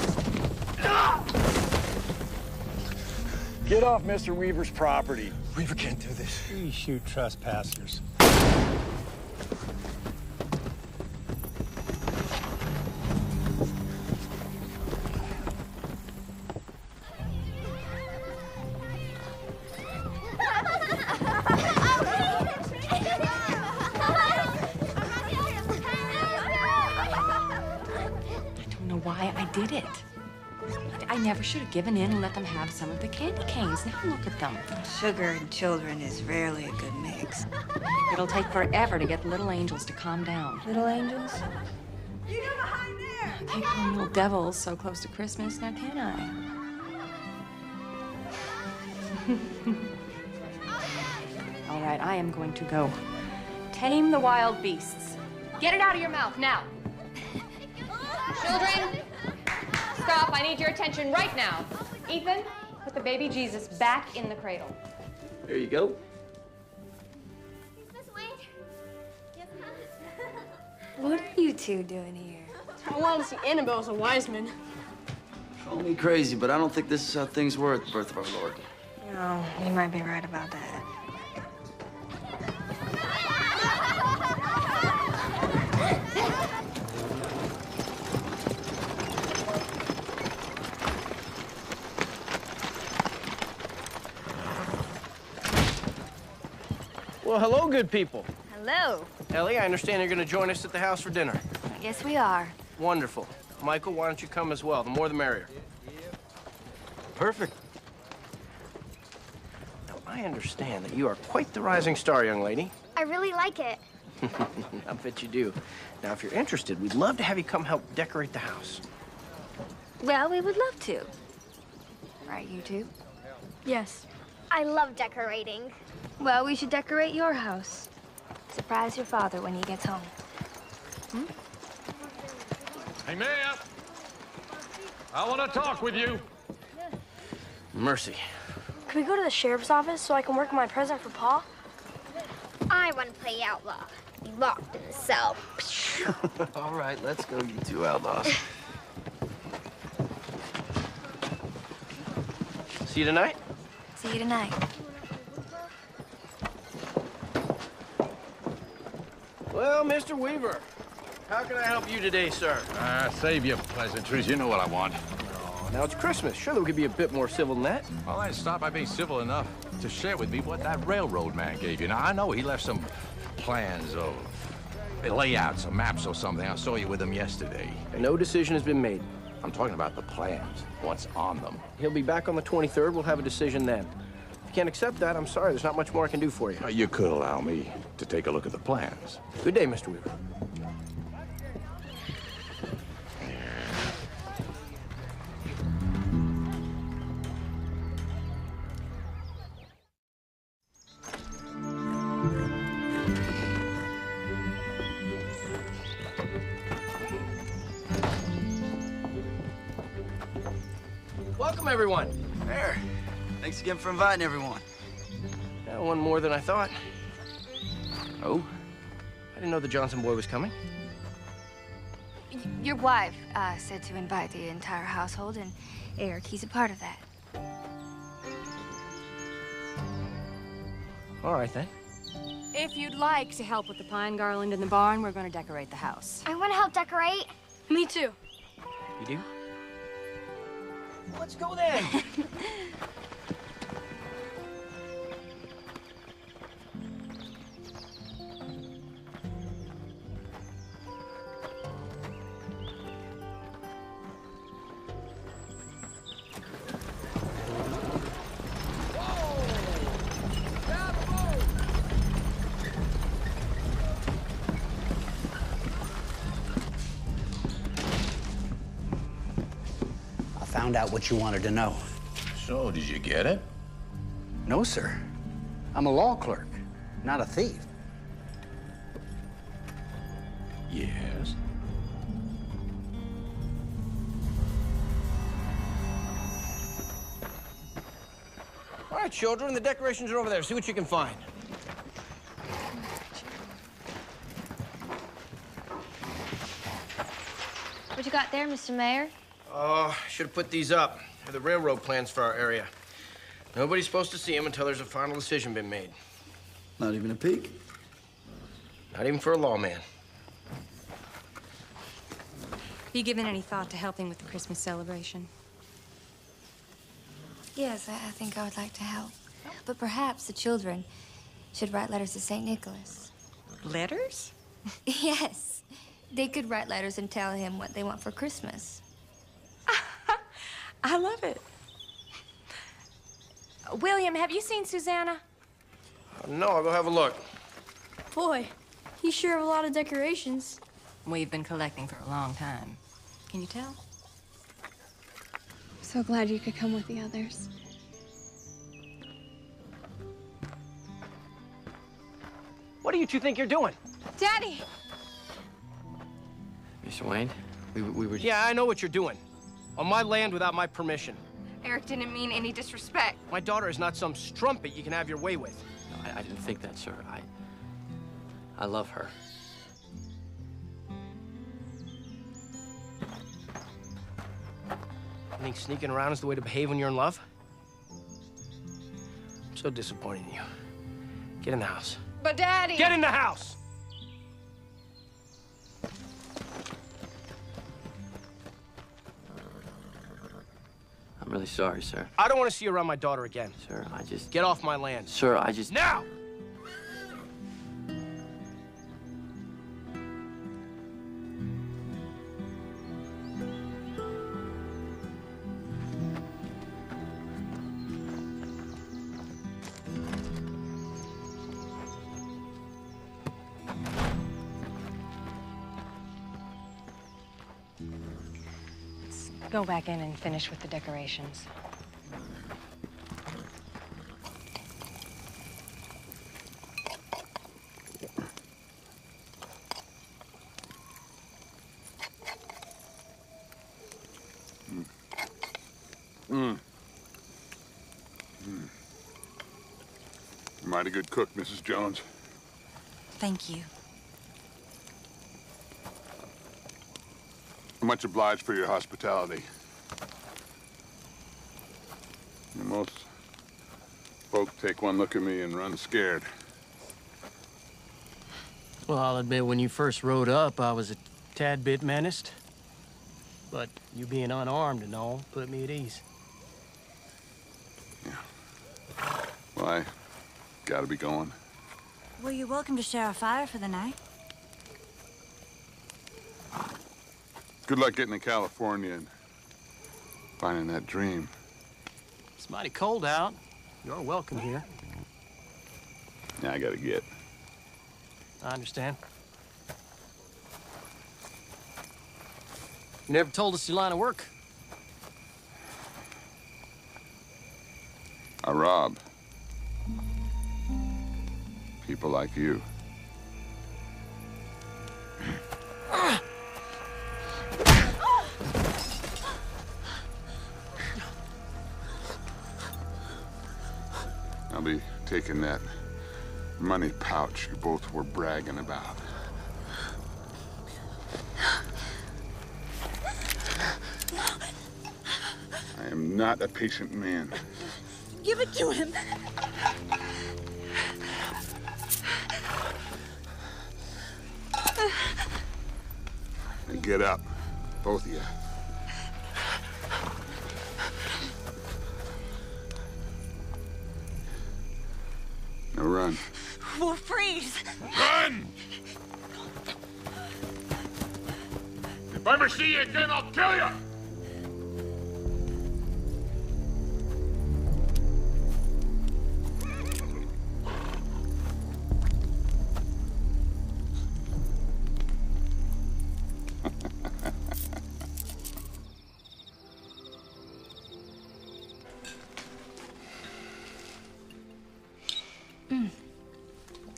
Get off Mr. Weaver's property. Weaver can't do this. We shoot trespassers. Did it. I never should have given in and let them have some of the candy canes. Now look at them. Sugar and children is rarely a good mix. It'll take forever to get the little angels to calm down. Little angels? You go behind there! I can't call them little devils so close to Christmas, now can I? All right, I am going to go tame the wild beasts. Get it out of your mouth, now. Children! Stop, I need your attention right now. Ethan, put the baby Jesus back in the cradle. There you go. What are you two doing here? I want to see Annabelle as a wise man. Call me crazy, but I don't think this is how things were at the birth of our Lord. No, you might be right about that. Well, hello, good people. Hello. Ellie, I understand you're going to join us at the house for dinner. I guess we are. Wonderful. Michael, why don't you come as well? The more the merrier. Perfect. Now, I understand that you are quite the rising star, young lady. I really like it. I bet you do. Now, if you're interested, we'd love to have you come help decorate the house. Well, we would love to. Right, you two? Yes. I love decorating. Well, we should decorate your house. Surprise your father when he gets home. Hmm? Hey, Mayor! I want to talk with you. Mercy. Can we go to the sheriff's office so I can work on my present for Pa? I want to play outlaw. Be locked in the cell. All right, let's go, you two outlaws. See you tonight? See you tonight. Well, Mr. Weaver, how can I help you today, sir? Save your pleasantries. You know what I want. Oh, now it's Christmas. Surely we could be a bit more civil than that. Well, then start by being civil enough to share with me what that railroad man gave you. Now, I know he left some plans or layouts or maps or something. I saw you with him yesterday. No decision has been made. I'm talking about the plans, what's on them. He'll be back on the 23rd. We'll have a decision then. If you can't accept that, I'm sorry. There's not much more I can do for you. You could allow me to take a look at the plans. Good day, Mr. Weaver. Welcome, everyone. There. Thanks again for inviting everyone. Yeah, one more than I thought. Oh? I didn't know the Johnson boy was coming. Your wife said to invite the entire household, and Eric, he's a part of that. All right, then. If you'd like to help with the pine garland in the barn, we're going to decorate the house. I want to help decorate. Me too. You do? Let's go then. Found out what you wanted to know. So, did you get it? No, sir. I'm a law clerk, not a thief. Yes. All right, children, the decorations are over there. See what you can find. Would you got there, Mr. Mayor? Should have put these up. They're the railroad plans for our area. Nobody's supposed to see them until there's a final decision been made. Not even a peek? Not even for a lawman. Have you given any thought to helping with the Christmas celebration? Yes, I think I would like to help. But perhaps the children should write letters to St. Nicholas. Letters? Yes. They could write letters and tell him what they want for Christmas. I love it. William, have you seen Susanna? No, I'll go have a look. Boy, you sure have a lot of decorations. We've been collecting for a long time. Can you tell? So glad you could come with the others. What do you two think you're doing? Daddy! Mr. Wayne, we were just... Yeah, I know what you're doing. On my land without my permission. Eric didn't mean any disrespect. My daughter is not some strumpet you can have your way with. No, I didn't think that, sir. I love her. You think sneaking around is the way to behave when you're in love? I'm so disappointed in you. Get in the house. But Daddy! Get in the house! I'm really sorry, sir. I don't want to see you around my daughter again. Sir, I just... Get off my land. Sir, I just... Now! Go back in and finish with the decorations. Mighty good cook, Mrs. Jones. Thank you. Much obliged for your hospitality. Most folk take one look at me and run scared. Well, I'll admit, when you first rode up, I was a tad bit menaced. But you being unarmed and all put me at ease. Well, I gotta be going. Well, you're welcome to share our fire for the night. Good luck getting to California and finding that dream. It's mighty cold out. You're welcome here. Yeah, I gotta get. I understand. You never told us your line of work. I rob. People like you. I'll be taking that money pouch you both were bragging about. I am not a patient man. Give it to him. And get up, both of you. Now run. We'll freeze. Run! If I ever see you again, I'll kill you!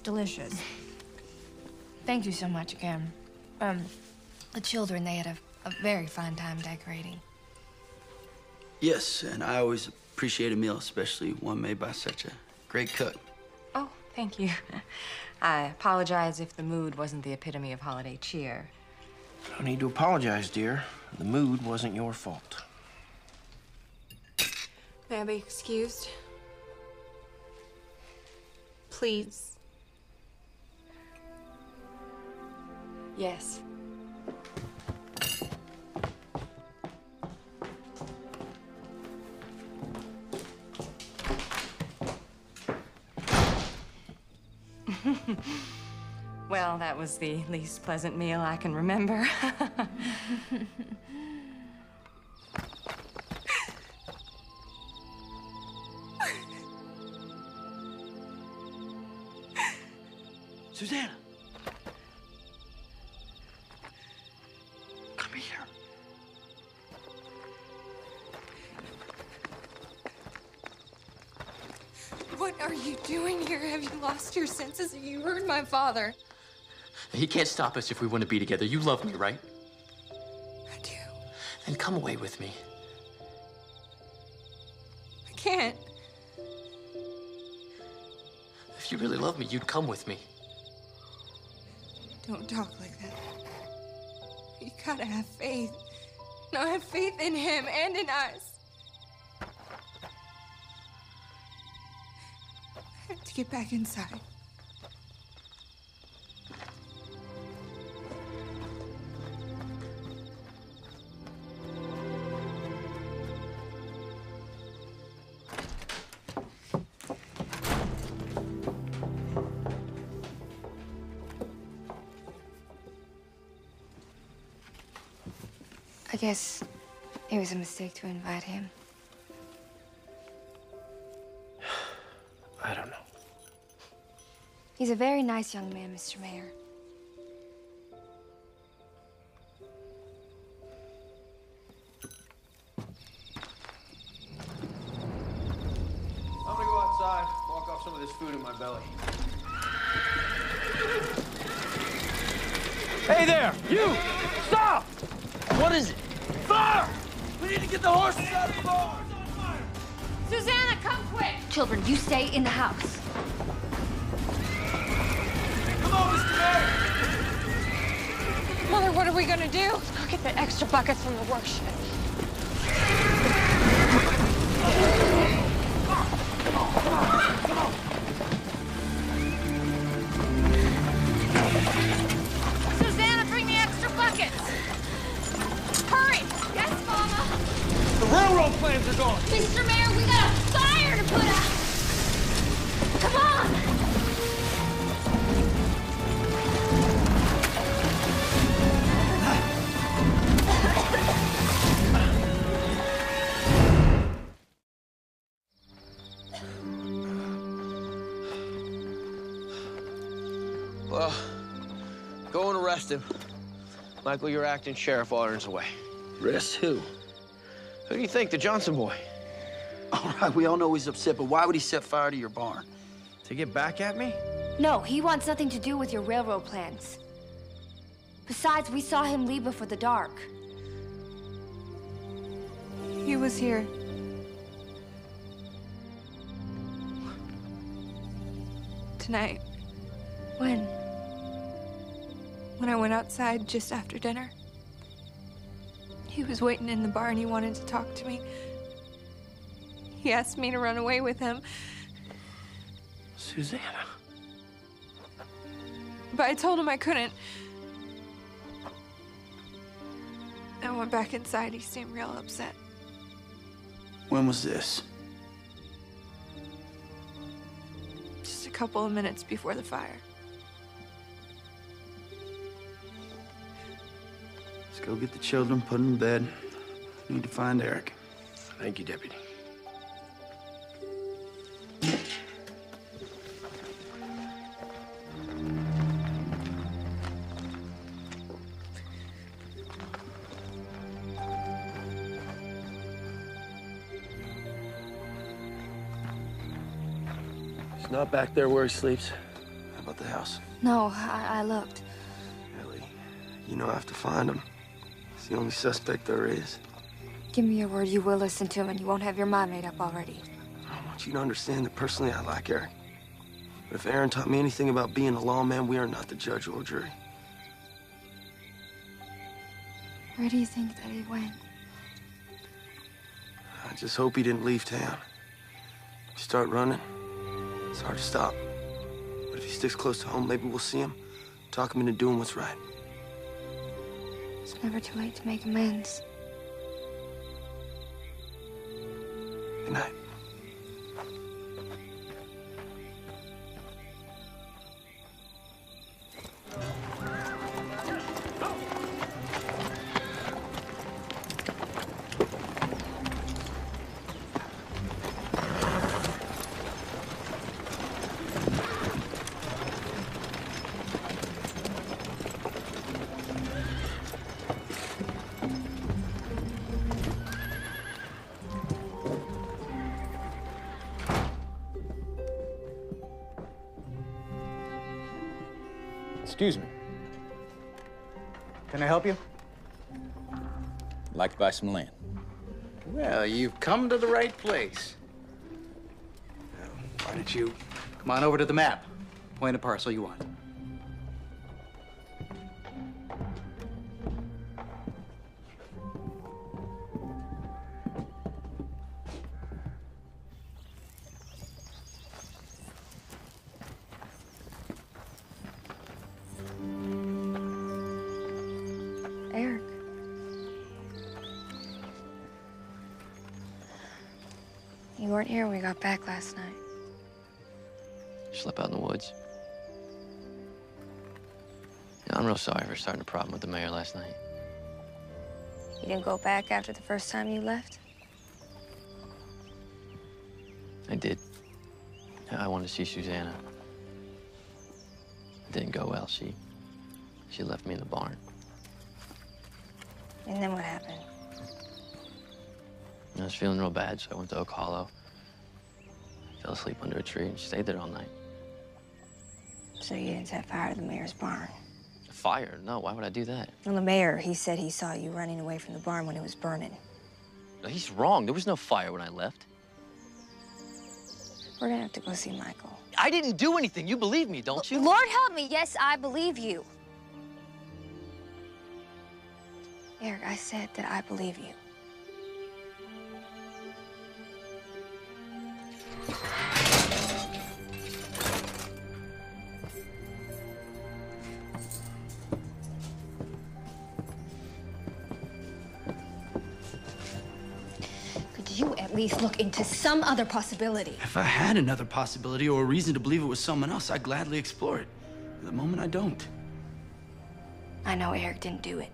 Delicious. Thank you so much again. The children, they had a very fine time decorating. Yes, and I always appreciate a meal, especially one made by such a great cook. Oh, thank you. I apologize if the mood wasn't the epitome of holiday cheer. No need to apologize, dear. The mood wasn't your fault. May I be excused? Please. Yes. Well, that was the least pleasant meal I can remember. Susanna! Come here. What are you doing here? Have you lost your senses? You heard my father. He can't stop us if we want to be together. You love me, right? I do. Then come away with me. I can't. If you really love me, you'd come with me. Don't talk like that. You gotta have faith. No, have faith in him and in us. I have to get back inside. I guess it was a mistake to invite him. I don't know. He's a very nice young man, Mr. Mayor. I'm gonna go outside, walk off some of this food in my belly. Hey there, you! Stop! What is it? Fire! We need to get the horses out of the barn! Susanna, come quick! Children, you stay in the house. Come on, Mr. Mayor! Mother, what are we gonna do? Let's go get the extra buckets from the work shed. Susanna, bring the extra buckets! Hurry! Yes, Mama? The railroad plans are gone! Mr. Mayor, we got a fire to put out! Come on! Well, go and arrest him. Michael, your acting sheriff orders away. Arrest who? Who do you think, the Johnson boy? All right, we all know he's upset, but why would he set fire to your barn? To get back at me? No, he wants nothing to do with your railroad plans. Besides, we saw him leave before the dark. He was here. Tonight. When? When I went outside just after dinner. He was waiting in the bar and he wanted to talk to me. He asked me to run away with him. Susanna. But I told him I couldn't. I went back inside. He seemed real upset. When was this? Just a couple of minutes before the fire. Let's go get the children, put them in bed. We need to find Eric. Thank you, Deputy. He's not back there where he sleeps. How about the house? No, I looked. Ellie, you know I have to find him. He's the only suspect there is. Give me your word you will listen to him and you won't have your mind made up already. I want you to understand that personally I like Eric. But if Aaron taught me anything about being a lawman, we are not the judge or jury. Where do you think that he went? I just hope he didn't leave town. If you start running, it's hard to stop. But if he sticks close to home, maybe we'll see him, talk him into doing what's right. It's never too late to make amends. Good night. Excuse me. Can I help you? I'd like to buy some land. Well, you've come to the right place. Why don't you come on over to the map? Point a parcel you want. Eric. You weren't here when we got back last night. Slept out in the woods. Yeah, I'm real sorry for starting a problem with the mayor last night. You didn't go back after the first time you left? I did. I wanted to see Susanna. It didn't go well. She left me in the barn. And then what happened? I was feeling real bad, so I went to Oak Hollow. Fell asleep under a tree and stayed there all night. So you didn't set fire to the mayor's barn? A fire? No, why would I do that? Well, the mayor, he said he saw you running away from the barn when it was burning. No, he's wrong. There was no fire when I left. We're gonna have to go see Michael. I didn't do anything. You believe me, don't you? Lord help me, yes, I believe you. Eric, I said that I believe you. Could you at least look into some other possibility? If I had another possibility or a reason to believe it was someone else, I'd gladly explore it. At the moment, I don't. I know Eric didn't do it.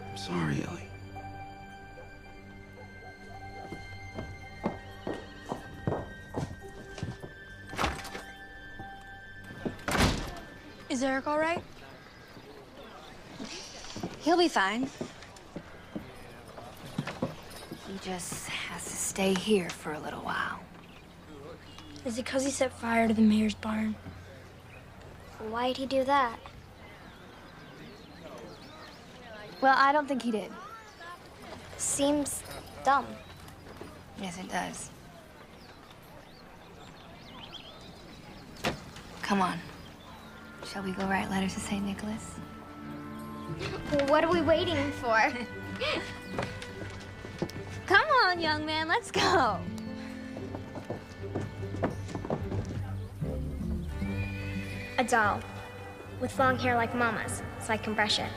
I'm sorry, Ellie. Is Eric all right? He'll be fine. He just has to stay here for a little while. Is it because he set fire to the mayor's barn? Why'd he do that? Well, I don't think he did. Seems dumb. Yes, it does. Come on. Shall we go write letters to St. Nicholas? What are we waiting for? Come on, young man, let's go. A doll. With long hair like Mama's, so I can brush it.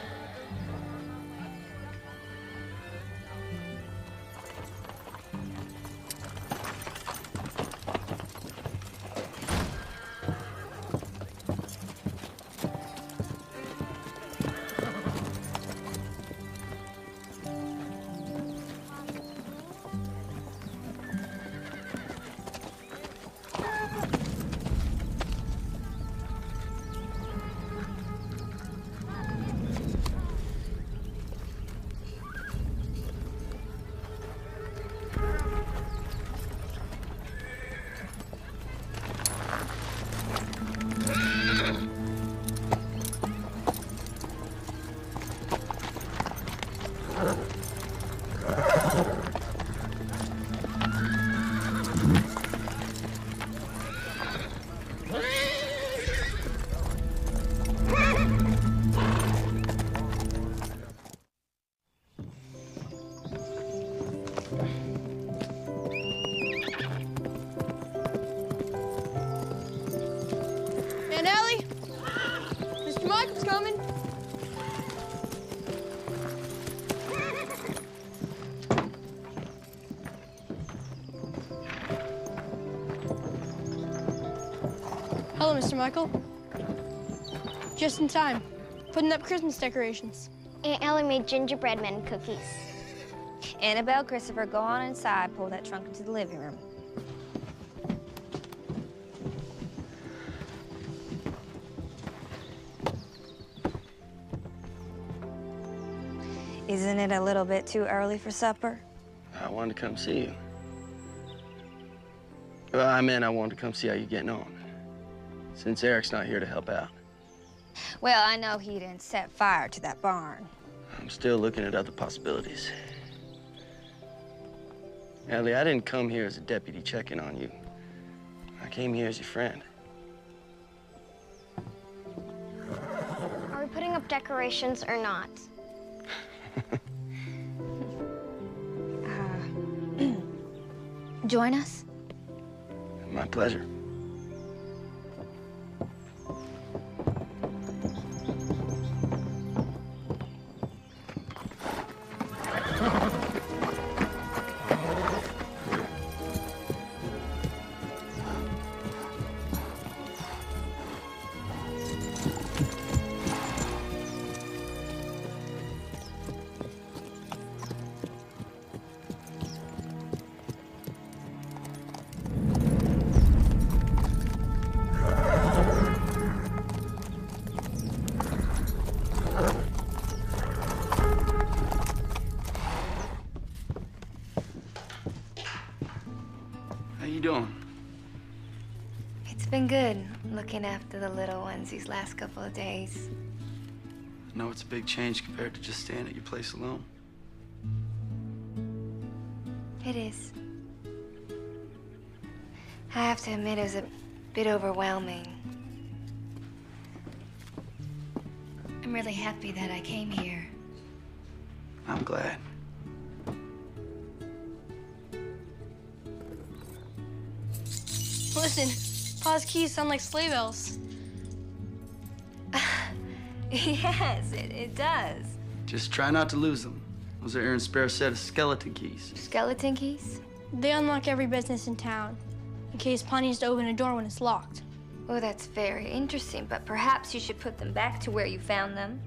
And Ellie, Mr. Michael's coming. Hello, Mr. Michael. Just in time. Putting up Christmas decorations. Aunt Ellie made gingerbread men and cookies. Annabelle, Christopher, go on inside, pull that trunk into the living room. Isn't it a little bit too early for supper? I wanted to come see you. Well, I meant I wanted to come see how you're getting on, since Eric's not here to help out. Well, I know he didn't set fire to that barn. I'm still looking at other possibilities. Ellie, I didn't come here as a deputy checking on you. I came here as your friend. Are we putting up decorations or not? Join us? My pleasure. It's been good looking after the little ones these last couple of days. I know it's a big change compared to just staying at your place alone. It is. I have to admit it was a bit overwhelming. I'm really happy that I came here. I'm glad. Listen, Pa's keys sound like sleigh bells. Yes, it does. Just try not to lose them. Those are Aaron's spare set of skeleton keys. Skeleton keys? They unlock every business in town, in case Pa needs to open a door when it's locked. Oh, that's very interesting, but perhaps you should put them back to where you found them.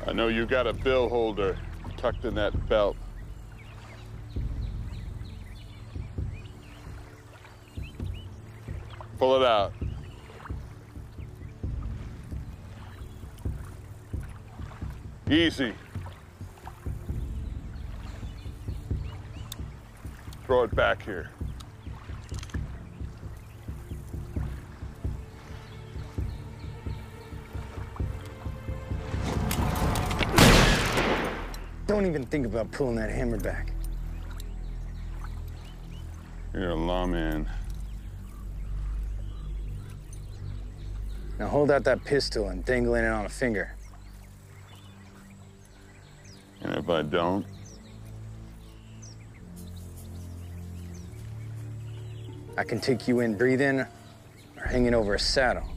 I know you got a bill holder tucked in that belt. Pull it out. Easy. Throw it back here. Don't even think about pulling that hammer back. You're a lawman. Now hold out that pistol and dangling it on a finger. And if I don't? I can take you in breathing or hanging over a saddle.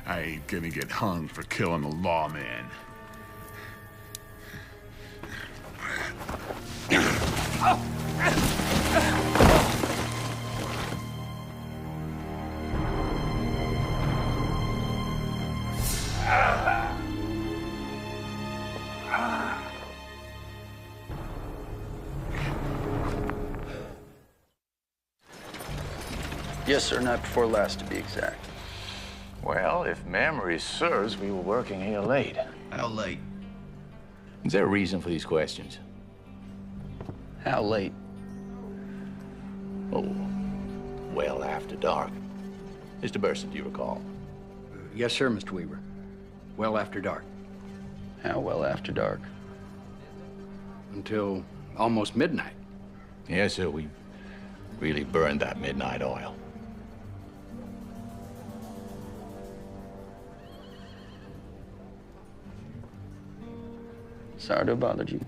I ain't gonna get hung for killing a lawman. Yes, sir, night before last to be exact. Well, if memory serves, we were working here late. How late? Is there a reason for these questions? How late? Oh, well after dark. Mr. Burson, do you recall? Yes, sir, Mr. Weaver. Well after dark. How well after dark? Until almost midnight. Yes, sir, we really burned that midnight oil. Sorry to have bothered you.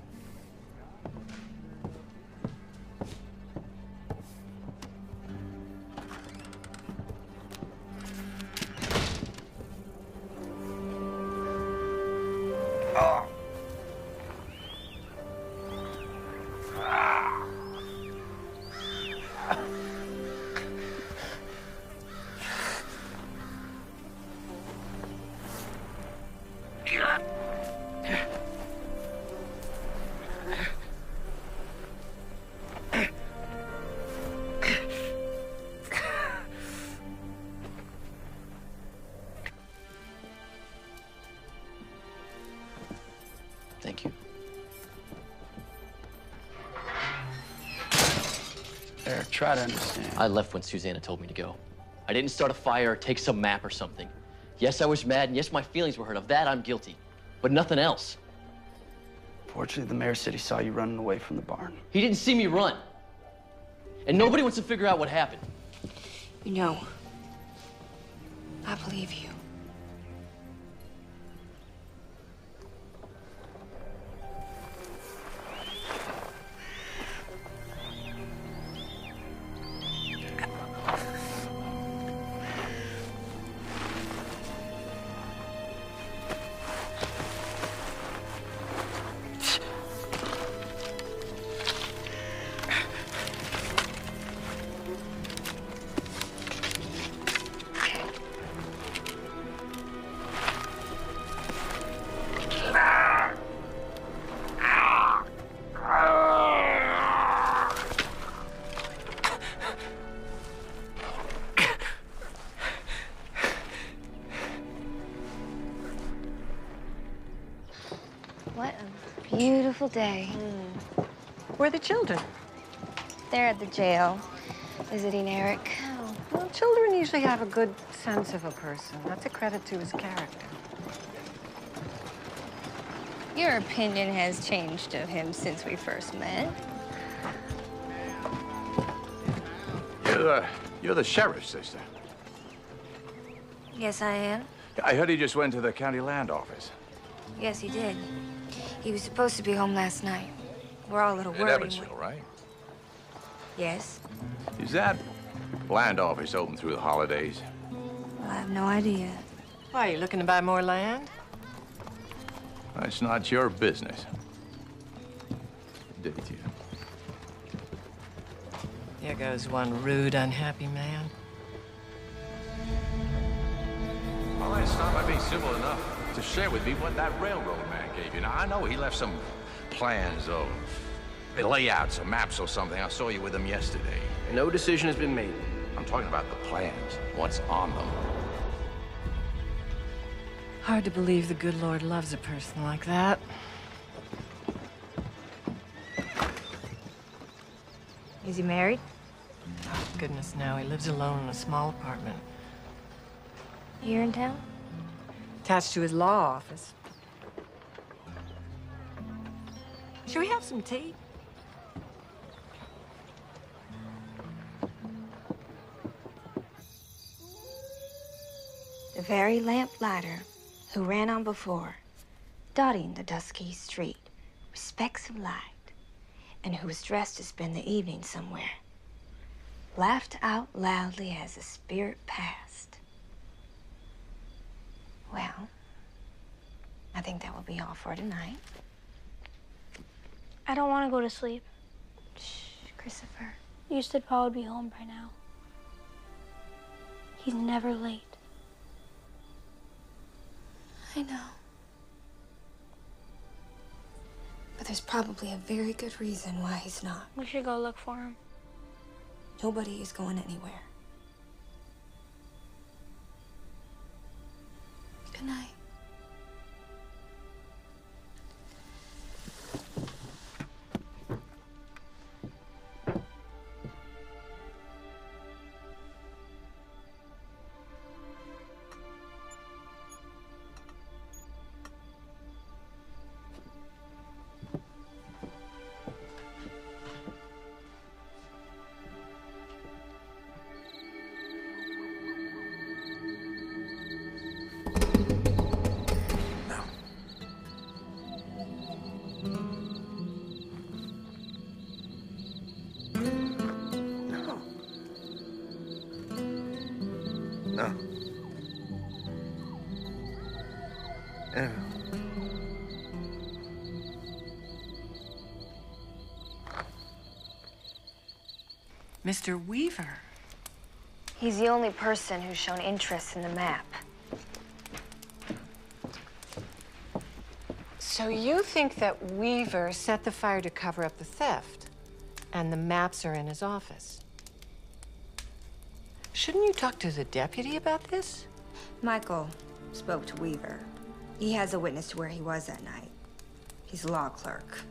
Thank you. Eric, try to understand. I left when Susanna told me to go. I didn't start a fire or take some map or something. Yes, I was mad, and yes, my feelings were hurt. Of that, I'm guilty. But nothing else. Fortunately, the mayor said he saw you running away from the barn. He didn't see me run. And nobody wants to figure out what happened. You know, I believe you. What a beautiful day. Where are the children? They're at the jail, visiting Eric. Oh, well, children usually have a good sense of a person. That's a credit to his character. Your opinion has changed of him since we first met. You're the sheriff's sister. Yes, I am. I heard he just went to the county land office. Yes, he did. He was supposed to be home last night. We're all a little In worried. Evansville, right? Yes. Is that land office open through the holidays? Well, I have no idea. Why, are you looking to buy more land? That's not your business. Did you? There goes one rude, unhappy man. Well, let's start by being civil enough to share with me what that railroad man gave you. Now, I know he left some plans or layouts or maps or something. I saw you with him yesterday. No decision has been made. I'm talking about the plans, what's on them. Hard to believe the good Lord loves a person like that. Is he married? Oh, goodness, no. He lives alone in a small apartment. Here in town? Attached to his law office. Should we have some tea? The very lamplighter who ran on before, dotting the dusky street with specks of light, and who was dressed to spend the evening somewhere, laughed out loudly as the spirit passed. Well, I think that will be all for tonight. I don't want to go to sleep. Shh, Christopher. You said Pa would be home by now. He's never late. I know. But there's probably a very good reason why he's not. We should go look for him. Nobody is going anywhere. Good night. No. Annabelle. Mr. Weaver. He's the only person who's shown interest in the map. So you think that Weaver set the fire to cover up the theft, and the maps are in his office? Shouldn't you talk to the deputy about this? Michael spoke to Weaver. He has a witness to where he was that night. He's a law clerk.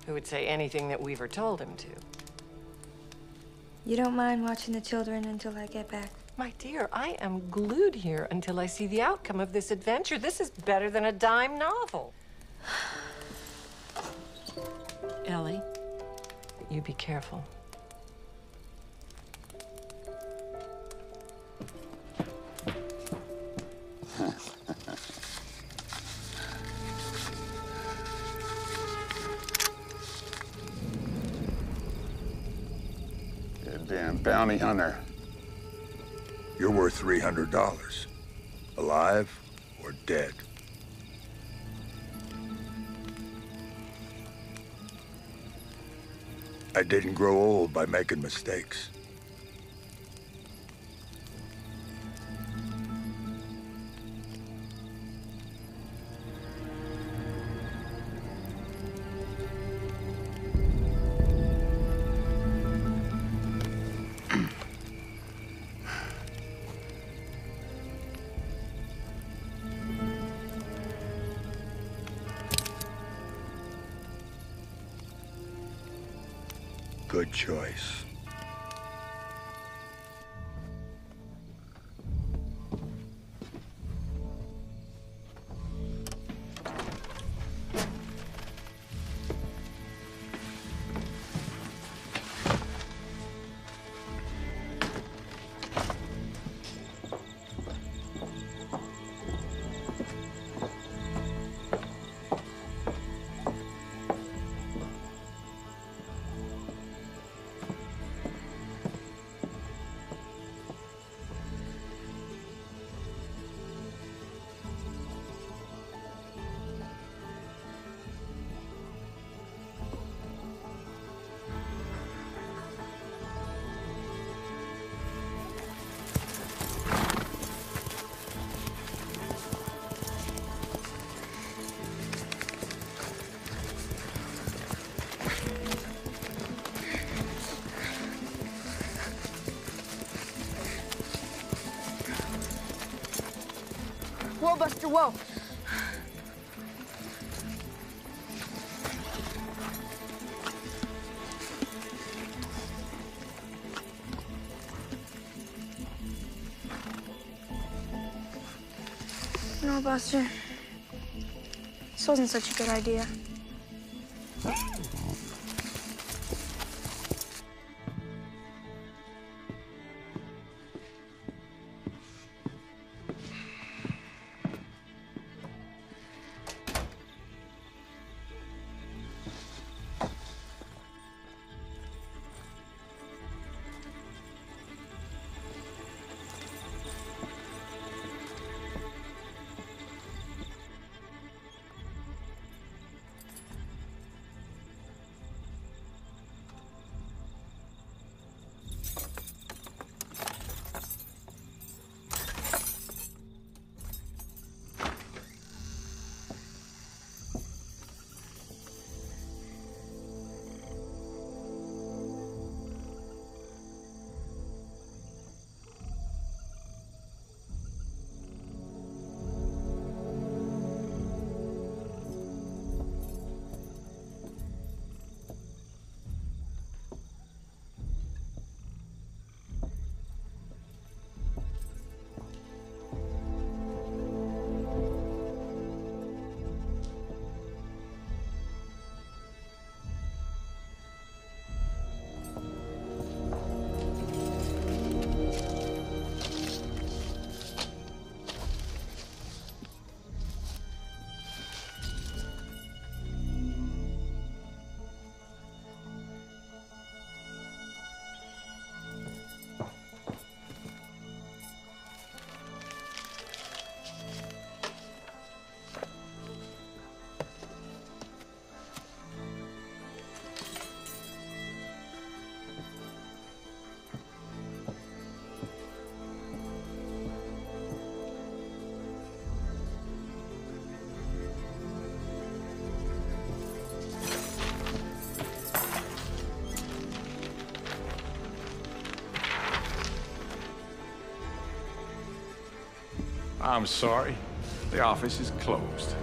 Who would say anything that Weaver told him to? You don't mind watching the children until I get back? My dear, I am glued here until I see the outcome of this adventure. This is better than a dime novel. Ellie, you be careful. You damn bounty hunter. You're worth $300. Alive or dead. I didn't grow old by making mistakes. Good choice. Whoa, Buster, whoa. No, Buster. This wasn't such a good idea. I'm sorry. The office is closed.